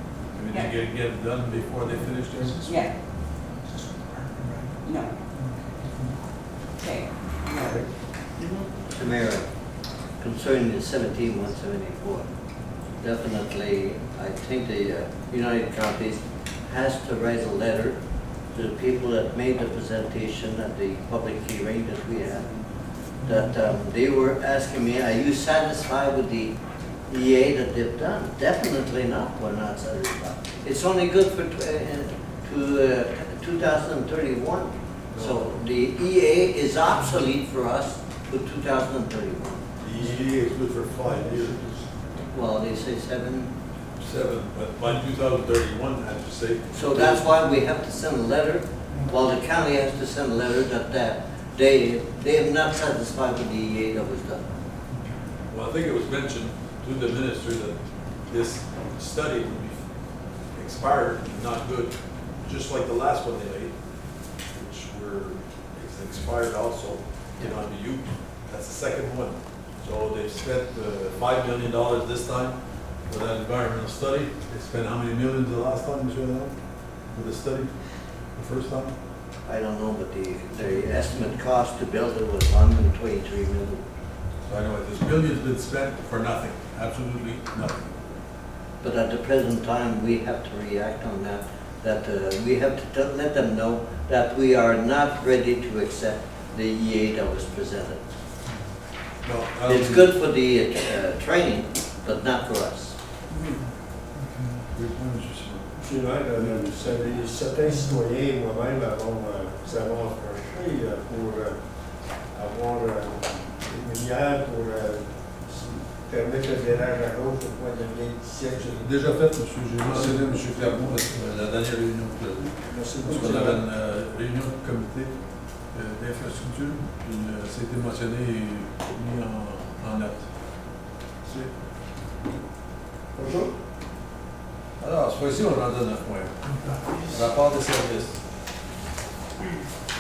Maybe they get it done before they finish theirs. Yeah. No. Okay. Mr. Mayor, concerning the 17174. Definitely, I think the United Counties has to write a letter to the people that made the presentation at the public hearing that we had, that they were asking me, are you satisfied with the EA that they've done? Definitely not, we're not satisfied. It's only good for 2031. So the EA is obsolete for us for 2031. The EA is good for 5 years. Well, they say 7. 7, but by 2031, as you say. So that's why we have to send a letter. Well, the county has to send a letter that they are not satisfied with the EA that was done. Well, I think it was mentioned to the minister that this study would be expired, not good, just like the last one they made, which it's expired also, cannot be used. That's the second one. So they've spent $5 million this time for that environmental study. They spent how many millions the last time, Mr. Allen, for the study, the first time? I don't know, but the estimate cost to build it was $123 million. So anyway, there's millions been spent for nothing, absolutely nothing. But at the present time, we have to react on that we have to let them know that we are not ready to accept the EA that was presented. No, It's good for the training, but not for us. Monsieur le maire, certains citoyens, moi-même, nous avons approché pour avoir une lumière pour permettre l'éclairage à gauche au point de vue 17. J'ai déjà fait, monsieur, j'ai mentionné M. Clermont la dernière réunion que Merci parce beaucoup. qu'on avait une réunion de comité d'infrastructure, puis ça a été mentionné et mis en note. Bonjour. Alors, cette fois-ci, on rentre à 9 points. Rapport des services.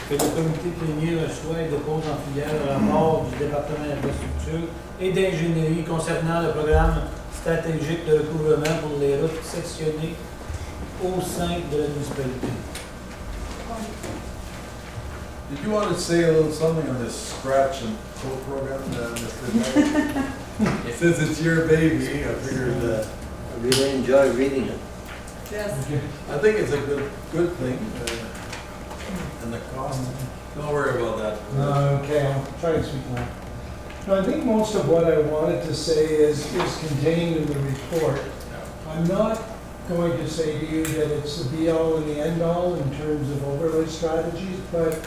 Que le comité plénier reçoit et dépose en filière le rapport du département d'infrastructure et d'ingénierie concernant le programme stratégique de recouvrement pour les routes sectionnées au sein de la municipalité. Did you want to say a little something on this scratch and code program, Mr. Mayor? Since it's your baby, I figured I really enjoy reading it. Yes. I think it's a good thing. And the cost, don't worry about that. Okay, I'll try to speak now. No, I think most of what I wanted to say is contained in the report. I'm not going to say to you that it's the be-all and the end-all in terms of overlay strategies, but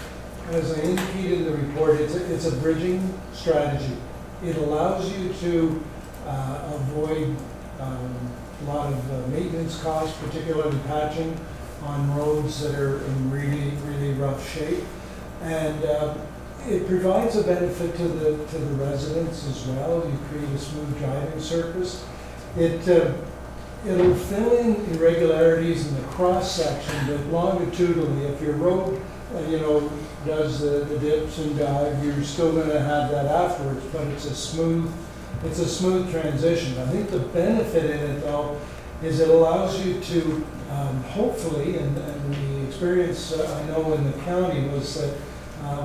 as I indicated in the report, it's a bridging strategy. It allows you to avoid a lot of maintenance costs, particularly patching on roads that are in really, really rough shape. And it provides a benefit to the residents as well. You create a smooth driving surface. It'll fill in irregularities in the cross section, but longitudinally, if your road, does the dips and dive, you're still going to have that afterwards. But it's a smooth transition. I think the benefit in it, though, is it allows you to hopefully, and the experience I know in the county was that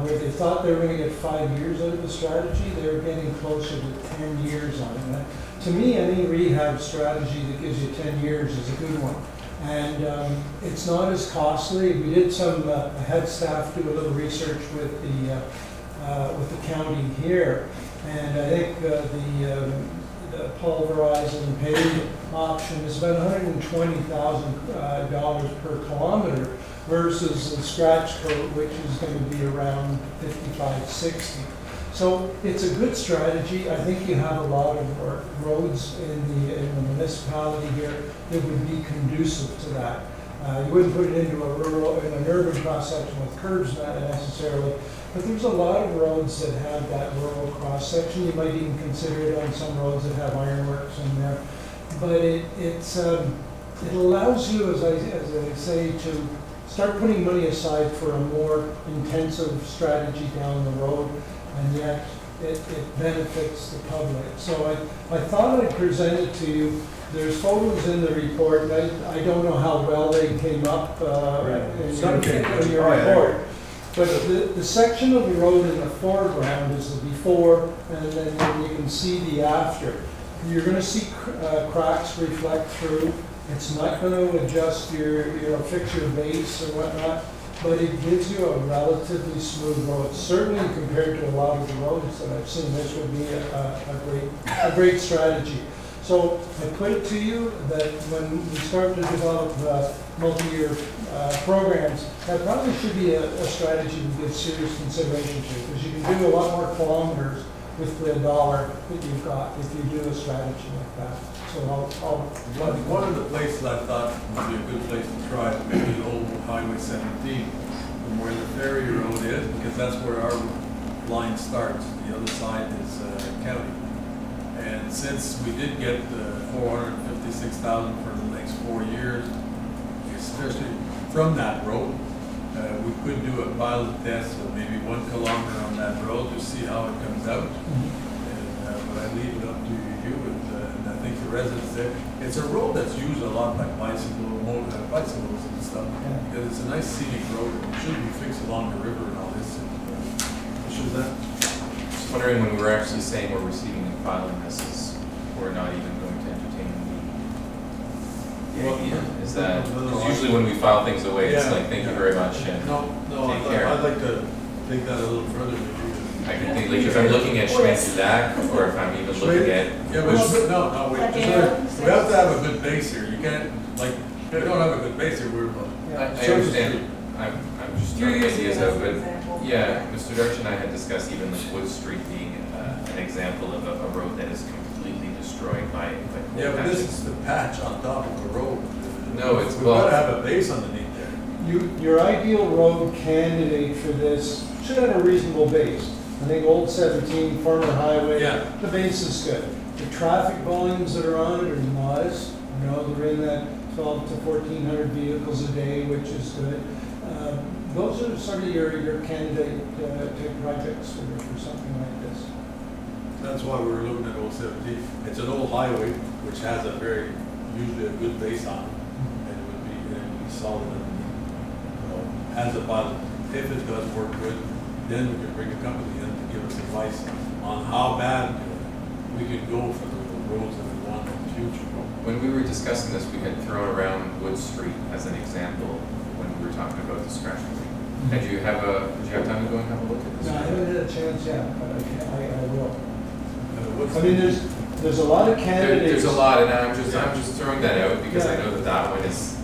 where they thought they were going to get 5 years out of the strategy, they were getting closer to 10 years on it. And to me, any rehab strategy that gives you 10 years is a good one. And it's not as costly. We did I had staff do a little research with the county here, and I think the pulverized and paved option is about $120,000 per kilometer versus the scratch coat, which is going to be around $55-60. So it's a good strategy. I think you have a lot of roads in the municipality here that would be conducive to that. You wouldn't put it into an urban cross section with curbs not necessarily, but there's a lot of roads that have that rural cross section. You might even consider it on some roads that have ironworks in there. But it allows you, as I say, to start putting money aside for a more intensive strategy down the road, and yet it benefits the public. So I thought I'd present it to you. There's photos in the report. I don't know how well they came up in your report. But the section of the road in the foreground is the before, and then you can see the after. You're gonna see cracks reflect through. It's not gonna adjust fix your base or whatnot, but it gives you a relatively smooth road. Certainly compared to a lot of the roads that I've seen, this would be a great strategy. So I put it to you that when we start to develop multi-year programs, that probably should be a strategy we give serious consideration to, because you can do a lot more kilometers with the dollar that you've got if you do a strategy like that. So One of the places I thought would be a good place to try would be the old Highway 17, from where the ferry road is, because that's where our line starts. The other side is county. And since we did get $456,000 for the next 4 years, especially from that road, we could do a pilot test of maybe 1 kilometer on that road to see how it comes out. But I leave it up to you, and I think the residents there. It's a road that's used a lot by bicycles and stuff, because it's a nice scenic road, and it should be fixed along the river and all this. Should that? Just wondering when we were actually saying we're receiving and filing this, is we're not even going to entertain the idea. Is that, because usually when we file things away, it's like, thank you very much, and take care. I'd like to take that a little further. I can think, like, if I'm looking at Schweiz-Lac, or if I'm even looking at. Yeah, but wait, we have to have a good base here. You can't, like, if we don't have a good base here, we're. I understand. I'm just throwing ideas out, but yeah, Mr. Darch and I had discussed even like Wood Street being an example of a road that is completely destroyed by Yeah, but this is the patch on top of the road. No, it's we've got to have a base underneath there. Your ideal road candidate for this should have a reasonable base. I think Old 17, Farmer Highway, the base is good. The traffic volumes that are on it are modest. You know, they're in that 12 to 1,400 vehicles a day, which is good. Those are sort of your candidate type projects for something like this. That's why we were looking at Old 17. It's an old highway, which has usually a good base on it, and it would be solid underneath. As a pilot, if it does work good, then we can bring a company in to give us advice on how bad we can go for the roads that we want in the future. When we were discussing this, we had thrown around Wood Street as an example when we were talking about the scratch plate. Did you have time to go and have a look at this? No, I haven't had a chance yet, but I will. I mean, there's a lot of candidates. There's a lot, and I'm just throwing that out because I know that one is.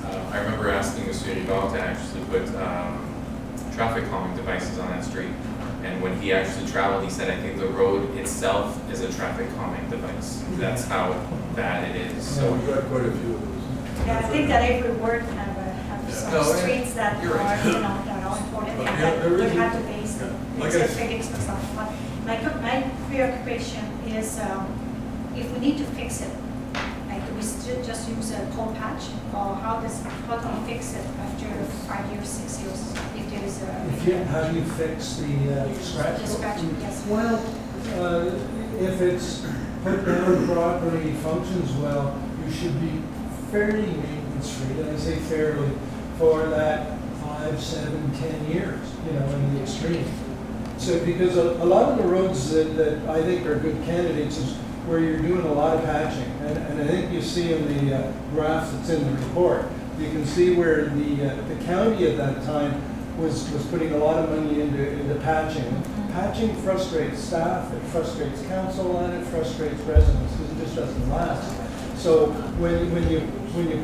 I remember asking Mr. Rigaud to actually put traffic calming devices on that street, and when he actually traveled, he said, I think the road itself is a traffic calming device. That's how bad it is. So we've got quite a few of those. Yeah, I think that every word have some streets that are, that are important, and that would have to base figures for something. But my preoccupation is if we need to fix it, like do we still just use a cold patch, or how do we fix it after 5 years, 6 years, if there is a. How do you fix the scratch? The scratch, yes. Well, if it's put down properly, functions well, you should be fairly maintenance-free, and I say fairly, for that 5, 7, 10 years, in the extreme. So, because a lot of the roads that I think are good candidates is where you're doing a lot of patching, and I think you see in the graph that's in the report, you can see where the county at that time was putting a lot of money into patching. Patching frustrates staff, it frustrates council, and it frustrates residents because it just doesn't last. So when you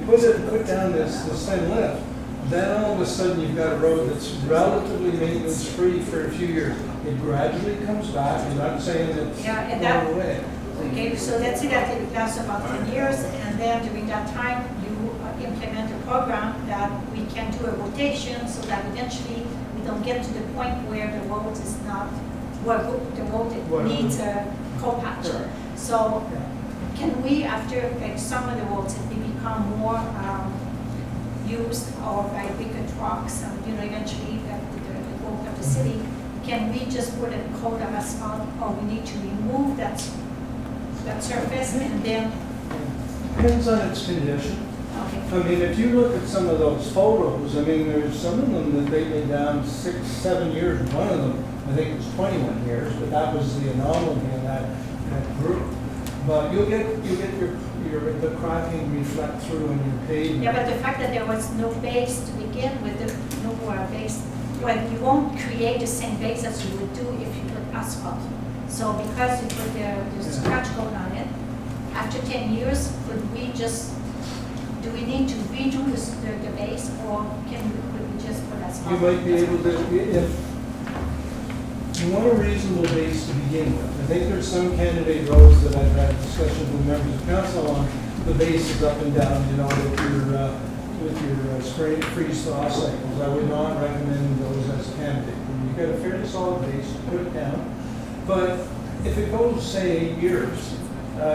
put down this thin lift, then all of a sudden you've got a road that's relatively maintenance free for a few years. It gradually comes back. I'm not saying it's going away. Okay, so let's say that it lasts about 10 years, and then during that time you implement a program that we can do a rotation, so that eventually we don't get to the point where the road is not, the road needs a cold patch. Sure. So can we, after some of the roads, if they become more used or by bigger trucks, eventually the growth of the city, can we just put a coat of asphalt, or we need to remove that surface and then? Depends on its condition. Okay. I mean, if you look at some of those photos, I mean, there's some of them that they've been down 6, 7 years. One of them, I think, was 21 years, but that was the anomaly in that group. But you'll get the cracking reflect through in your pavement. Yeah, but the fact that there was no base to begin with, no base, well, you won't create the same base as you would do if you put asphalt. So because you put the scratch coat on it, after 10 years, do we need to redo the base, or could we just put asphalt? You might be able to, if you want a reasonable base to begin with. I think there's some candidate roads that I've had discussions with members of council on, the base is up and down, you know, with your spray freeze thaw cycles. I would not recommend those as a candidate. When you've got a fairly solid base, put it down. But if it goes, say, 8 years,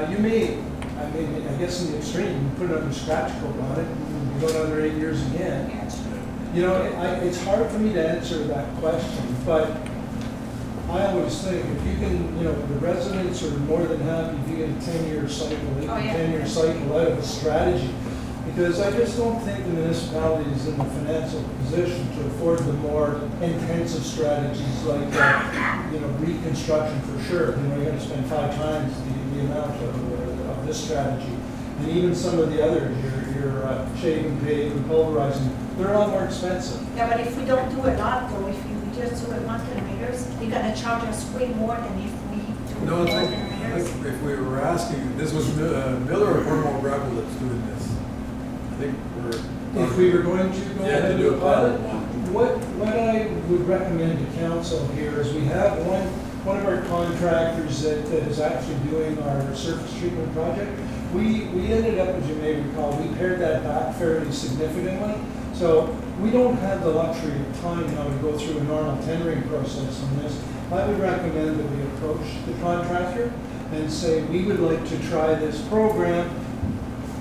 you may, I mean, I guess in the extreme, you put another scratch coat on it, and you go another 8 years again. You know, it's hard for me to answer that question, but I always think if you can, you know, the residents are more than happy if you get a 10-year cycle, 10-year cycle out of a strategy. Because I just don't think the municipality is in the financial position to afford the more intensive strategies like, you know, reconstruction for sure. You know, you're going to spend 5 times the amount of this strategy. And even some of the others, your shaving, pave, and pulverizing, they're a lot more expensive. Yeah, but if we don't do a lot, though, if you just do it 1 kilometers, they're gonna charge us way more than if we do No, more I kilometers. think if we were asking, this was Miller or Cornwall Gravel that's doing this. I think we're. If we were going to go Yeah, ahead to and do do a a pilot, pilot what I would recommend to council here is we have one of our contractors that is actually doing our surface treatment project. We ended up, as you may recall, we pared that back fairly significantly. So we don't have the luxury of time now to go through a normal tendering process on this. I would recommend that we approach the contractor and say, we would like to try this program,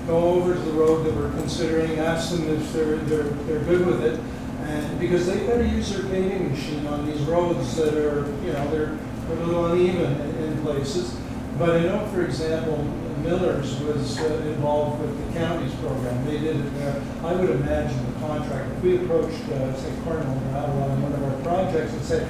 go over to the road that we're considering, ask them if they're good with it. And because they've got to use their paving machine on these roads that are, you know, they're a little uneven in places. But I know, for example, Miller's was involved with the county's program. They did it there. I would imagine the contract, if we approached, say, Cornwall Gravel on one of our projects and said,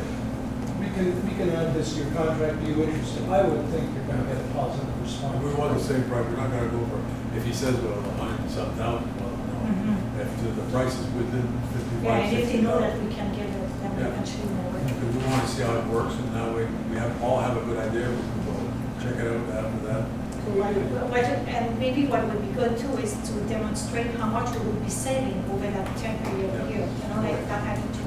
we can add this to your contract, are you interested? I would think you're going to get a positive response. We want the same price, we're not gonna go for, if he says, well, 100-something thousand, well, no. If the price is within 55, Yeah, and if they know 65. that we can get it, then we Yeah. can shoot more. Because we wanna see how it works, and that way, all have a good idea, we can go check it out after that. And maybe what would be good too is to demonstrate how much we would be saving over that 10-period year, you know, like not having to.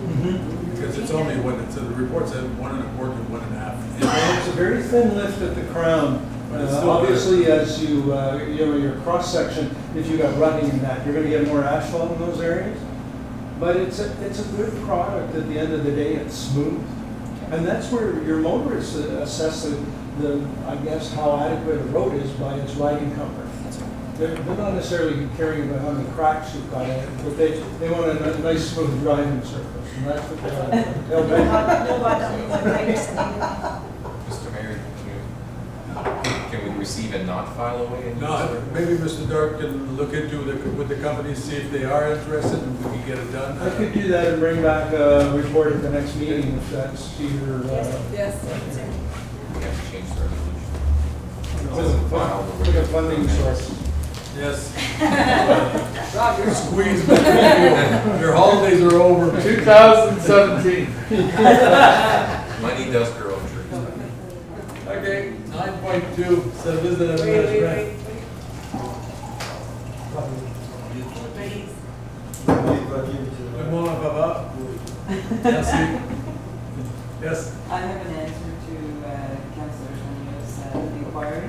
Because it's only when the report said 1 1/4 to 1 1/2. It's a very thin lift at the crown. But it's still Obviously, as you know, your cross section, if you got rutting in that, you're going to get more asphalt in those areas. But it's a good product. At the end of the day, it's smooth, and that's where your motorists assess I guess how adequate a road is by its riding comfort. They're not necessarily caring about how many cracks you've got in it, but they want a nice smooth driving surface, and that's what they'll Mr. Mayor, can we receive and not file away? No, maybe Mr. Dart can look into with the companies, see if they are interested, and we can get it done. I could do that and bring back a report at the next meeting if that's your. Yes. We have to change the resolution. Look at funding source. Yes. Rob, you're Squeeze between you. Your holidays are over. 2017. Money does grow trees. Okay, 9.2, so visit of management. Comment ça va? Merci. Yes. I have an answer to Councillor Shanio's inquiry.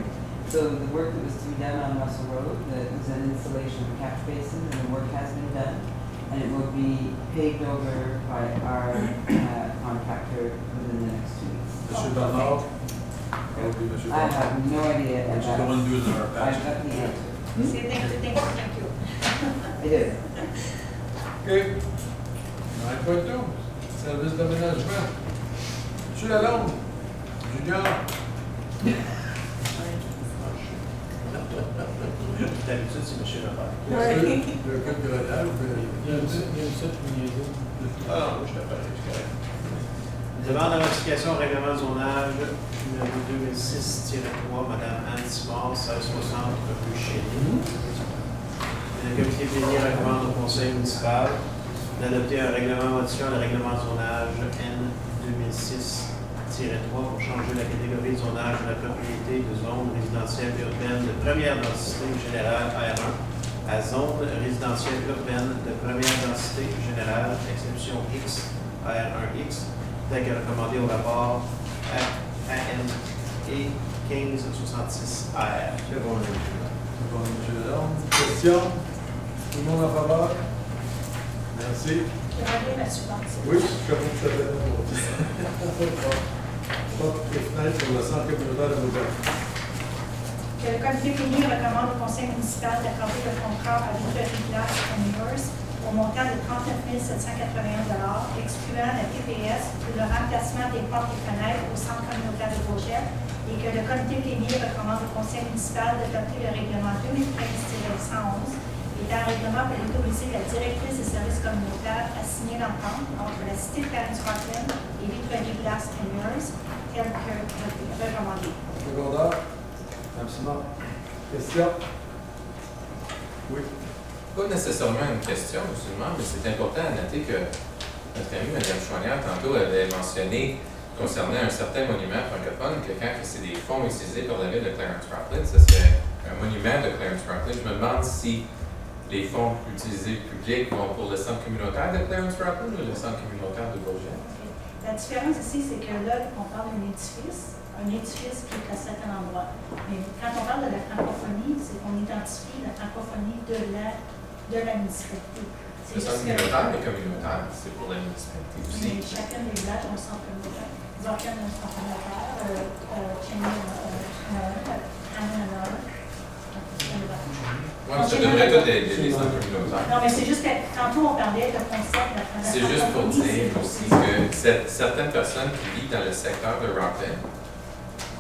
So the work that was to be done on Russell Road, that was an installation of a catch basin, and the work has been done. And it will be paved over by our contractor within the next 2 weeks. Mr. Dalmau? That would be Mr. I Dalmau. have no idea. Which is the one doing our patch. I've got the answer. Say thank you. I did. Okay. 9.2, service d'aménagement. Monsieur Lalonde, Junior. D'habitude, c'est M. Lefebvre. Le code Grenelle, Il y a une suite Ah, oui, je t'appelle, c'est correct. Demande de modification au règlement de zonage numéro 2006-3, Madame Anne Simard, 1660 rue Chély. Le comité plénier recommande au conseil municipal d'adopter un règlement modifiant le règlement de zonage N 2006-3 pour changer la catégorie de zonage de la propriété de zone résidentielle urbaine de première densité générale R1 à zone résidentielle urbaine de première densité générale, exception X, R1X, tel que recommandé au rapport ANE 1566R. Bon, M. Lalonde. Question? Tout le monde en faveur? Merci. Regardez la suivante. Oui, je comprends tout à fait. Porte et fenêtre sur le centre communautaire de Beauvais. Que le comité plénier recommande au conseil municipal d'accorder le contrat à Victory Glass Commerce au montant de 39 781 excluant la TPS pour le remplacement des portes et fenêtres au centre communautaire de Beauvais et que le comité plénier recommande au conseil municipal d'adopter le règlement 2013-111 et un règlement pour autoriser la directrice des services communautaires à signer l'entente entre la cité de Clarence-Franklin et Victory Glass Commerce tel que recommandé. Secondaire. Mme Simard. Question? Oui. Pas nécessairement une question, musulman, mais c'est important à noter que notre amie Mme Chouanière, tantôt, avait mentionné concernant un certain monument francophone que quand c'est des fonds utilisés par la ville de Clarence-Franklin, ce serait un monument de Clarence-Franklin. Je me demande si les fonds utilisés publics vont pour le centre communautaire de Clarence-Franklin ou le centre communautaire de Beauvais. La différence ici, c'est que là, on parle d'un édifice qui est à un certain endroit. Mais quand on parle de la francophonie, c'est qu'on identifie la francophonie de la municipalité. Le centre communautaire est communautaire, c'est pour la municipalité aussi. Mais chacun des villages a un centre communautaire. Zorkan a un centre communautaire, Cheney Oui, ça devrait tout être des centres communautaires. Non, mais c'est juste que tantôt on parlait de concept de la C'est juste pour dire aussi que certaines personnes qui vivent dans le secteur de Rockland,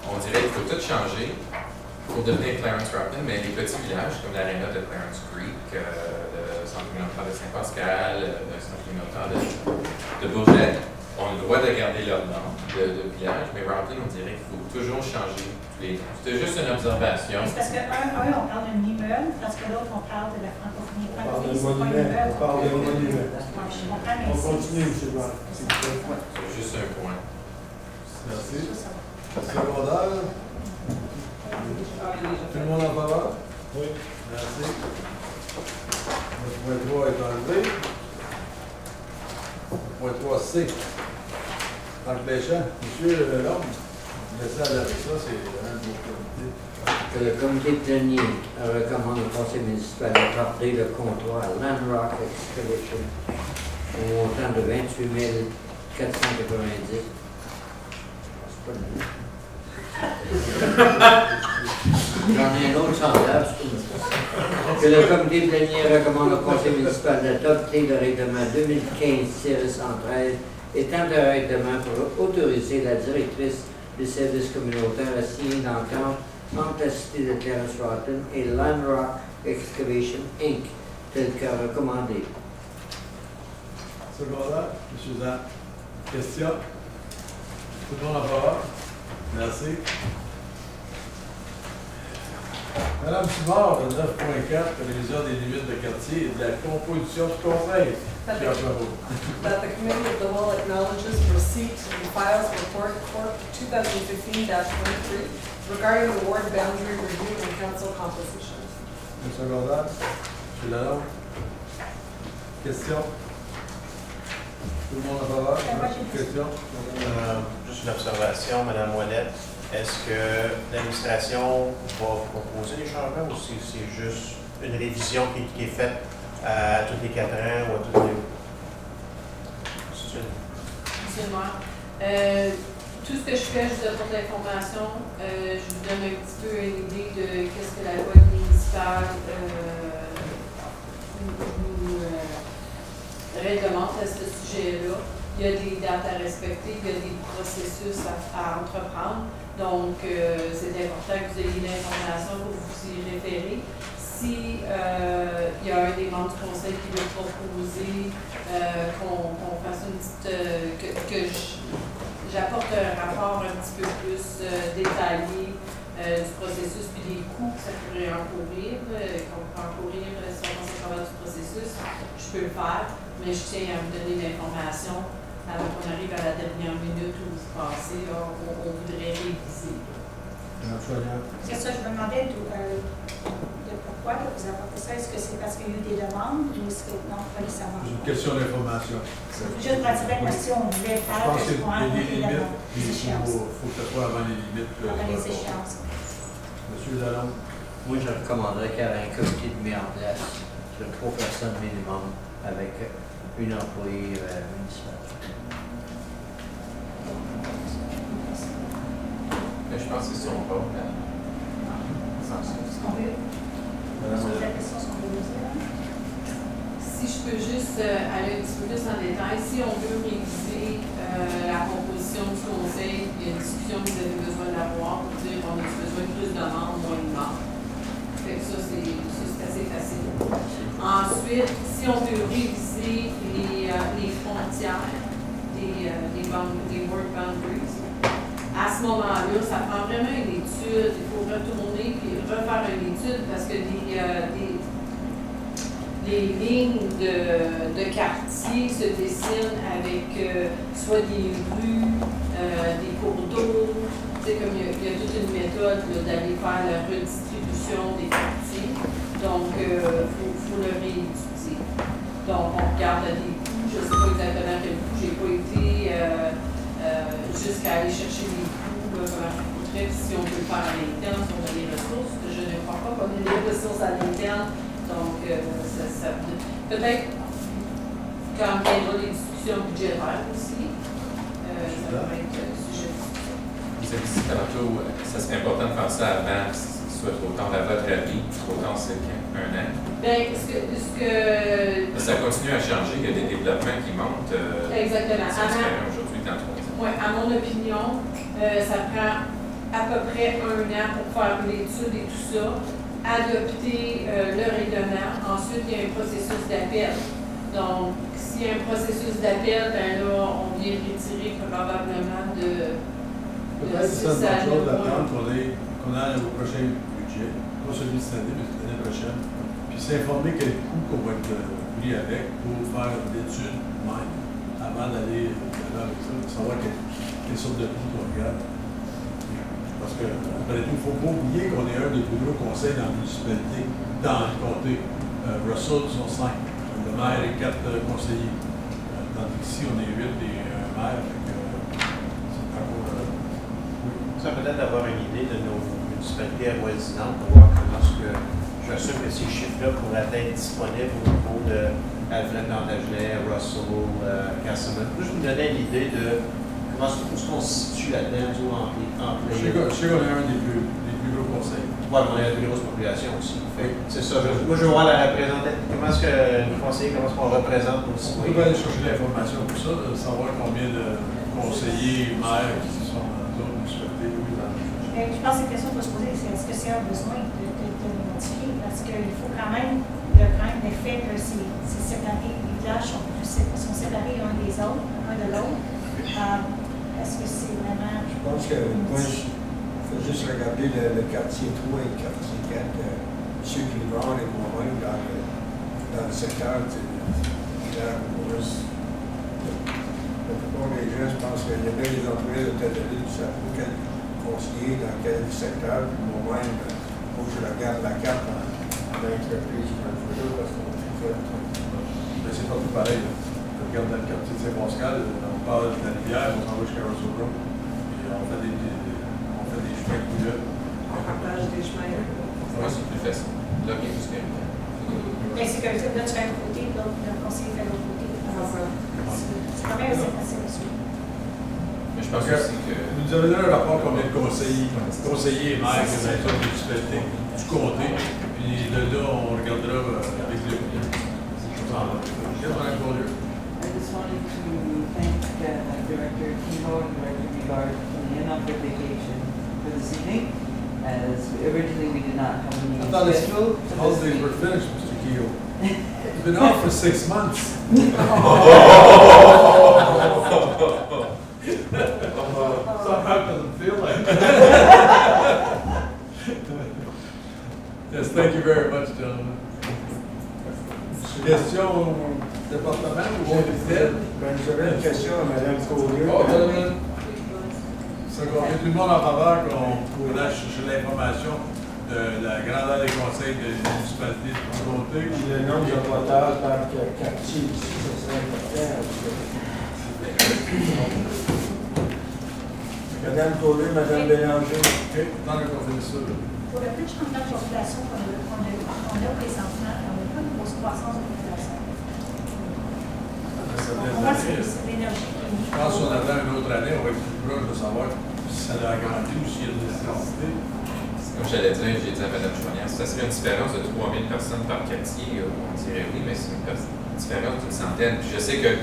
on dirait qu'il faut tout changer pour devenir Clarence-Rockland, mais les petits villages comme l'aréna de Clarence Creek, le centre communautaire de Saint-Pascal, le centre communautaire de Bourget, ont le droit de garder leur nom de village, mais Rockland, on dirait qu'il faut toujours changer tous les noms. C'était juste une observation. C'est parce qu'un, on parle d'un immeuble, parce que l'autre, on parle de la francophonie. On parle d'un monument. On parle d'un monument. On continue, M. Brown. C'est juste un point. Merci. Secondaire. Tout le monde en faveur? Oui. Merci. Le point 3 est enlevé. Le point 3C. Franck Deschamps. Monsieur Lalonde, laissez aller avec ça, c'est un de vos comités. Que le comité plénier recommande au conseil municipal d'accorder le contrat à Landrock Excavation au montant de 28 490. C'est pas le même. J'en ai un autre semblable. Que le comité plénier recommande au conseil municipal d'adopter le règlement 2015-113 étant un règlement pour autoriser la directrice des services communautaires à signer l'entente entre la cité de Clarence-Rockland et Landrock Excavation Inc., tel que recommandé. Secondaire, M. Zan. Question? Tout le monde en faveur? Merci. Madame Simard, le 9.4, révision des limites de quartier et de la composition du conseil. Pierre Perrault. That the committee of the will acknowledges receipt and files report 2015-23 regarding the ward boundary review and council composition. M. Secondaire, M. Lalonde. Question? Tout le monde en faveur? Question? Juste une observation, Mme Ouellette. Est-ce que l'administration va proposer des changements ou c'est juste une révision qui est faite à tous les 4 ans ou à tous les... Monsieur le maire, tout ce que je fais, je vous apporte l'information. Je vous donne un petit peu une idée de qu'est-ce que la loi municipale nous réglemente à ce sujet-là. Il y a des dates à respecter, il y a des processus à entreprendre. Donc, c'est important que vous ayez l'information pour vous y référer. si il y a un des membres du conseil qui veut proposer qu'on fasse une petite, j'apporte un rapport un petit peu plus détaillé du processus puis des coûts que ça pourrait encourir, qu'on peut encourir si on pense à travers du processus, je peux le faire, mais je tiens à vous donner l'information avant qu'on arrive à la dernière minute où vous passez, on voudrait réviser. C'est ça, je me demandais de pourquoi vous apportez ça. Est-ce que c'est parce qu'il y a eu des demandes ou est-ce que non, pas nécessairement? C'est une question d'information. Juste pour attirer la question, on voulait faire Je pense que qu'il pour y a des rencontrer limites, les il échéances. faut que ce soit avant les limites. Avant les échéances. Monsieur Lalonde. Moi, je recommanderais qu'il y ait un comité de mise en place de 3 personnes minimum avec une employée municipale. Mais je pense que c'est son rôle. Si je peux juste aller un petit peu plus en détail, si on veut réviser la composition du conseil, il y a une discussion que vous avez besoin d'avoir pour dire on a besoin de plus de membres, moins de membres. Fait que ça, c'est assez facile. Ensuite, si on veut réviser les frontières des work boundaries, à ce moment-là, ça prend vraiment une étude. Il faut retourner et refaire une étude parce que les lignes de quartier se dessinent avec soit des rues, des cours d'eau. Tu sais, comme il y a toute une méthode d'aller faire la redistribution des quartiers. Donc, il faut le réétudier. Donc, on regarde des coûts. Je ne sais pas exactement quel coût. Je n'ai pas été jusqu'à aller chercher les coûts, comment ça coûterait, si on peut le faire à l'interne, si on a les ressources. Je ne crois pas qu'on ait les ressources à l'interne. Donc, peut-être quand viendra les discussions budgétaires aussi, ça pourrait être sujet de discussion. Vous avez dit tantôt, ça serait important de faire ça avant, soit autant à votre avis, autant c'est qu'un an. Bien, Ça continue à changer, il y a des développements qui montent. Exactement. Aujourd'hui, dans 3 ans. Oui, à mon opinion, ça prend à peu près 1 an pour faire l'étude et tout ça, adopter le règlement. Ensuite, il y a un processus d'appel. Donc, s'il y a un processus d'appel, ben là, on vient retirer probablement de Peut-être que 6 c'est à une chose 9 d'attendre mois. qu'on aille au prochain budget, pas celui de cette année, mais l'année prochaine, puis s'informer quel coût qu'on va être pris avec pour faire l'étude même, avant d'aller avec ça, pour savoir quelle sorte de coût qu'on regarde. Parce que, après tout, il ne faut pas oublier qu'on est un des plus gros conseils dans la municipalité, dans le comté. Russell, ils sont 5. Le maire et 4 conseillers. Tandis qu'ici, on est 8 et un maire. C'est encore. Ça peut-être d'avoir une idée de nos municipalités avoisinantes pour voir comment est-ce que j'assume que ces chiffres-là pourraient être disponibles au niveau de Alfred Plantagenet, Russell, Castleman. Juste vous donner l'idée de comment est-ce qu'on se situe là-dedans, entre Je sais qu'on est un des plus gros conseils. Oui, mais on a la plus grosse population aussi. C'est ça. Moi, je veux voir la représentative. Comment est-ce que les conseillers, comment est-ce qu'on représente nos On citoyens? peut aller chercher l'information pour ça, de savoir combien de conseillers, maires qui sont dans d'autres municipalités. Je pense que la question qu'il faut se poser, c'est est-ce que c'est un besoin de modifier? Parce qu'il faut quand même le prendre l'effet que c'est séparé, les villages sont séparés un des autres, un de l'autre. Est-ce que c'est vraiment. Je pense que moi, il faut juste regarder le quartier 3 et le quartier 4. Ceux qui vont et convaincre dans le secteur de la Maurice. La plupart des gens, je pense qu'il y a bien des employés de Tête-de-Ville qui savent pas quel conseiller dans quel secteur. Moi-même, il faut que je regarde la carte en entreprise pour une photo parce qu'on fait. Mais c'est pas tout pareil. Tu regardes dans le quartier de Saint-Pascal, on parle de la rivière, on s'en va jusqu'à Russell Road, et on fait des chemins couleurs. On partage des chemins. Moi, c'est plus facile. Là, bien plus bien. Mais c'est que là, tu fais un côté, l'autre, le conseiller fait l'autre côté. C'est quand même assez facile aussi. Mais je pense aussi que. Vous nous avez donné un rapport combien de conseillers et maires que vous avez fait de municipalité du comté, puis de là, on regardera avec les I just wanted to thank Director Kehoe and Director Bigard for the in-office vacation for this evening. as originally we did not have a I meeting thought scheduled. the for holidays this were week. finished, Mr. Keel. It's been off for 6 months. Somehow it doesn't feel like it. Yes, thank you very much, gentlemen. Question au département ou au ministère? Ben, j'aurais une question à Mme Collier. Oh, gentlemen. Tout le monde en faveur qu'on aille chercher l'information de la grandeur des conseils de municipalité de communauté. Le nombre de voteurs par quartier ici, ça serait important. Madame Collier, Madame Bélanger. OK, dans le conflit ça. Pour le peu de changement de population qu'on a présentement, on n'a pas une grosse croissance de population. Pour moi, c'est l'énergie. Je pense qu'on attend une autre année, on va être plus proche de savoir si ça a agrandi ou s'il y a des nécessités. Comme j'allais dire, j'ai dit à Mme Chouanière, ça serait une différence de 3000 personnes par quartier, on dirait oui, mais c'est une différence d'une centaine. Puis je sais que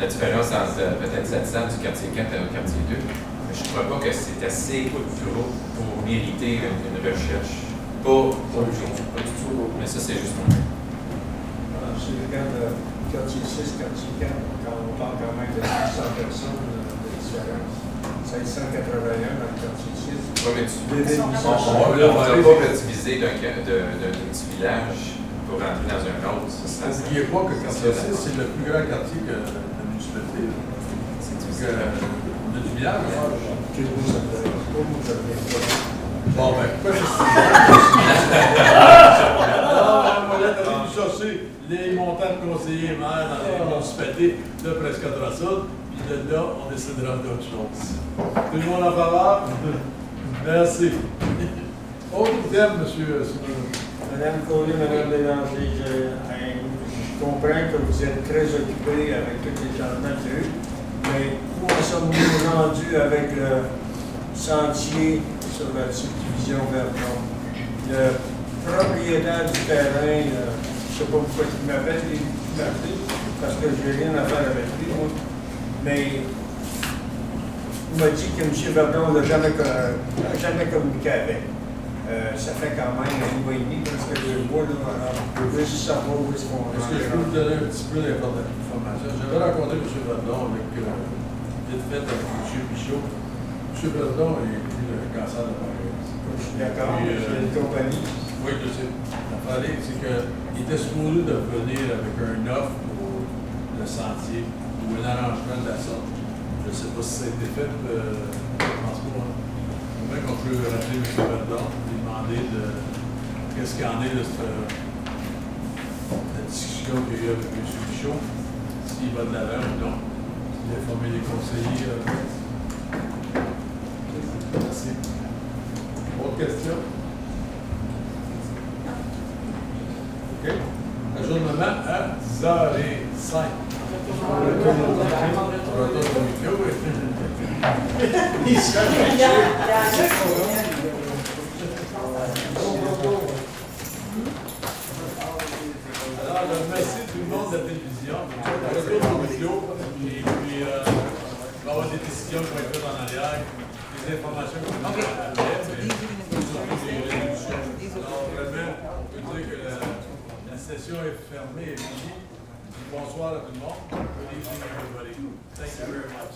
la différence entre peut-être 700 du quartier 4 au quartier 2, mais je ne crois pas que c'est assez gros pour mériter une recherche. Pas du tout, mais ça c'est juste mon avis. Si je regarde quartier 6, quartier 4, quand on parle quand même de 600 personnes de différence. 781 dans le quartier 6. Oui, mais tu on ne vas pas diviser d'un petit village pour rentrer dans un autre. N'oubliez pas que le quartier 6, c'est le plus grand quartier que la municipalité. On a du village. Bon, ben, pourquoi on va aller chercher les montants de conseillers maires dans les municipalités de presque 300, puis de là, on décidera d'autres choses. Tout le monde en faveur? Merci. Autre thème, monsieur Simon. Madame Collier, Madame Bélanger, je comprends que vous êtes très occupés avec tous les changements qu'il y a eu, mais où en sommes-nous rendus avec le sentier sur la subdivision Verdon? Le propriétaire du terrain, je ne sais pas pourquoi il m'appelle, parce que je n'ai rien à faire avec lui, moi, mais il m'a dit que M. Verdon n'a jamais communiqué avec. Ça fait quand même un mois et demi parce que le bois, on veut juste savoir où est-ce qu'on Est-ce que je peux vous donner un petit peu d'informations? J'avais rencontré M. Verdon avec vite fait avec M. Michaud. M. Verdon est pris le cancer de pancréas. Je suis d'accord, c'est une compagnie. Oui, je sais. L'affaire, c'est qu'il était supposé de venir avec un offre pour le sentier ou un arrangement de la sorte. Je ne sais pas si ça a été fait, je pense pas. Bien qu'on peut rappeler M. Verdon, lui demander qu'est-ce qu'il y en est de la discussion qu'il y a eu avec M. Michaud, s'il va de l'avant ou non, s'il a informé les conseillers. Merci. Autre question? OK. Ajournement à 10h05. Alors, merci tout le monde de la télévision. Retour dans le vidéo. Et puis, il va y avoir des décisions qui vont être faites en arrière, des informations qui vont être faites à l'aide, mais surtout des réductions. Alors, vraiment, on peut dire que la session est fermée et finie. Bonsoir à tout le monde. Good evening, everybody. Thank you very much.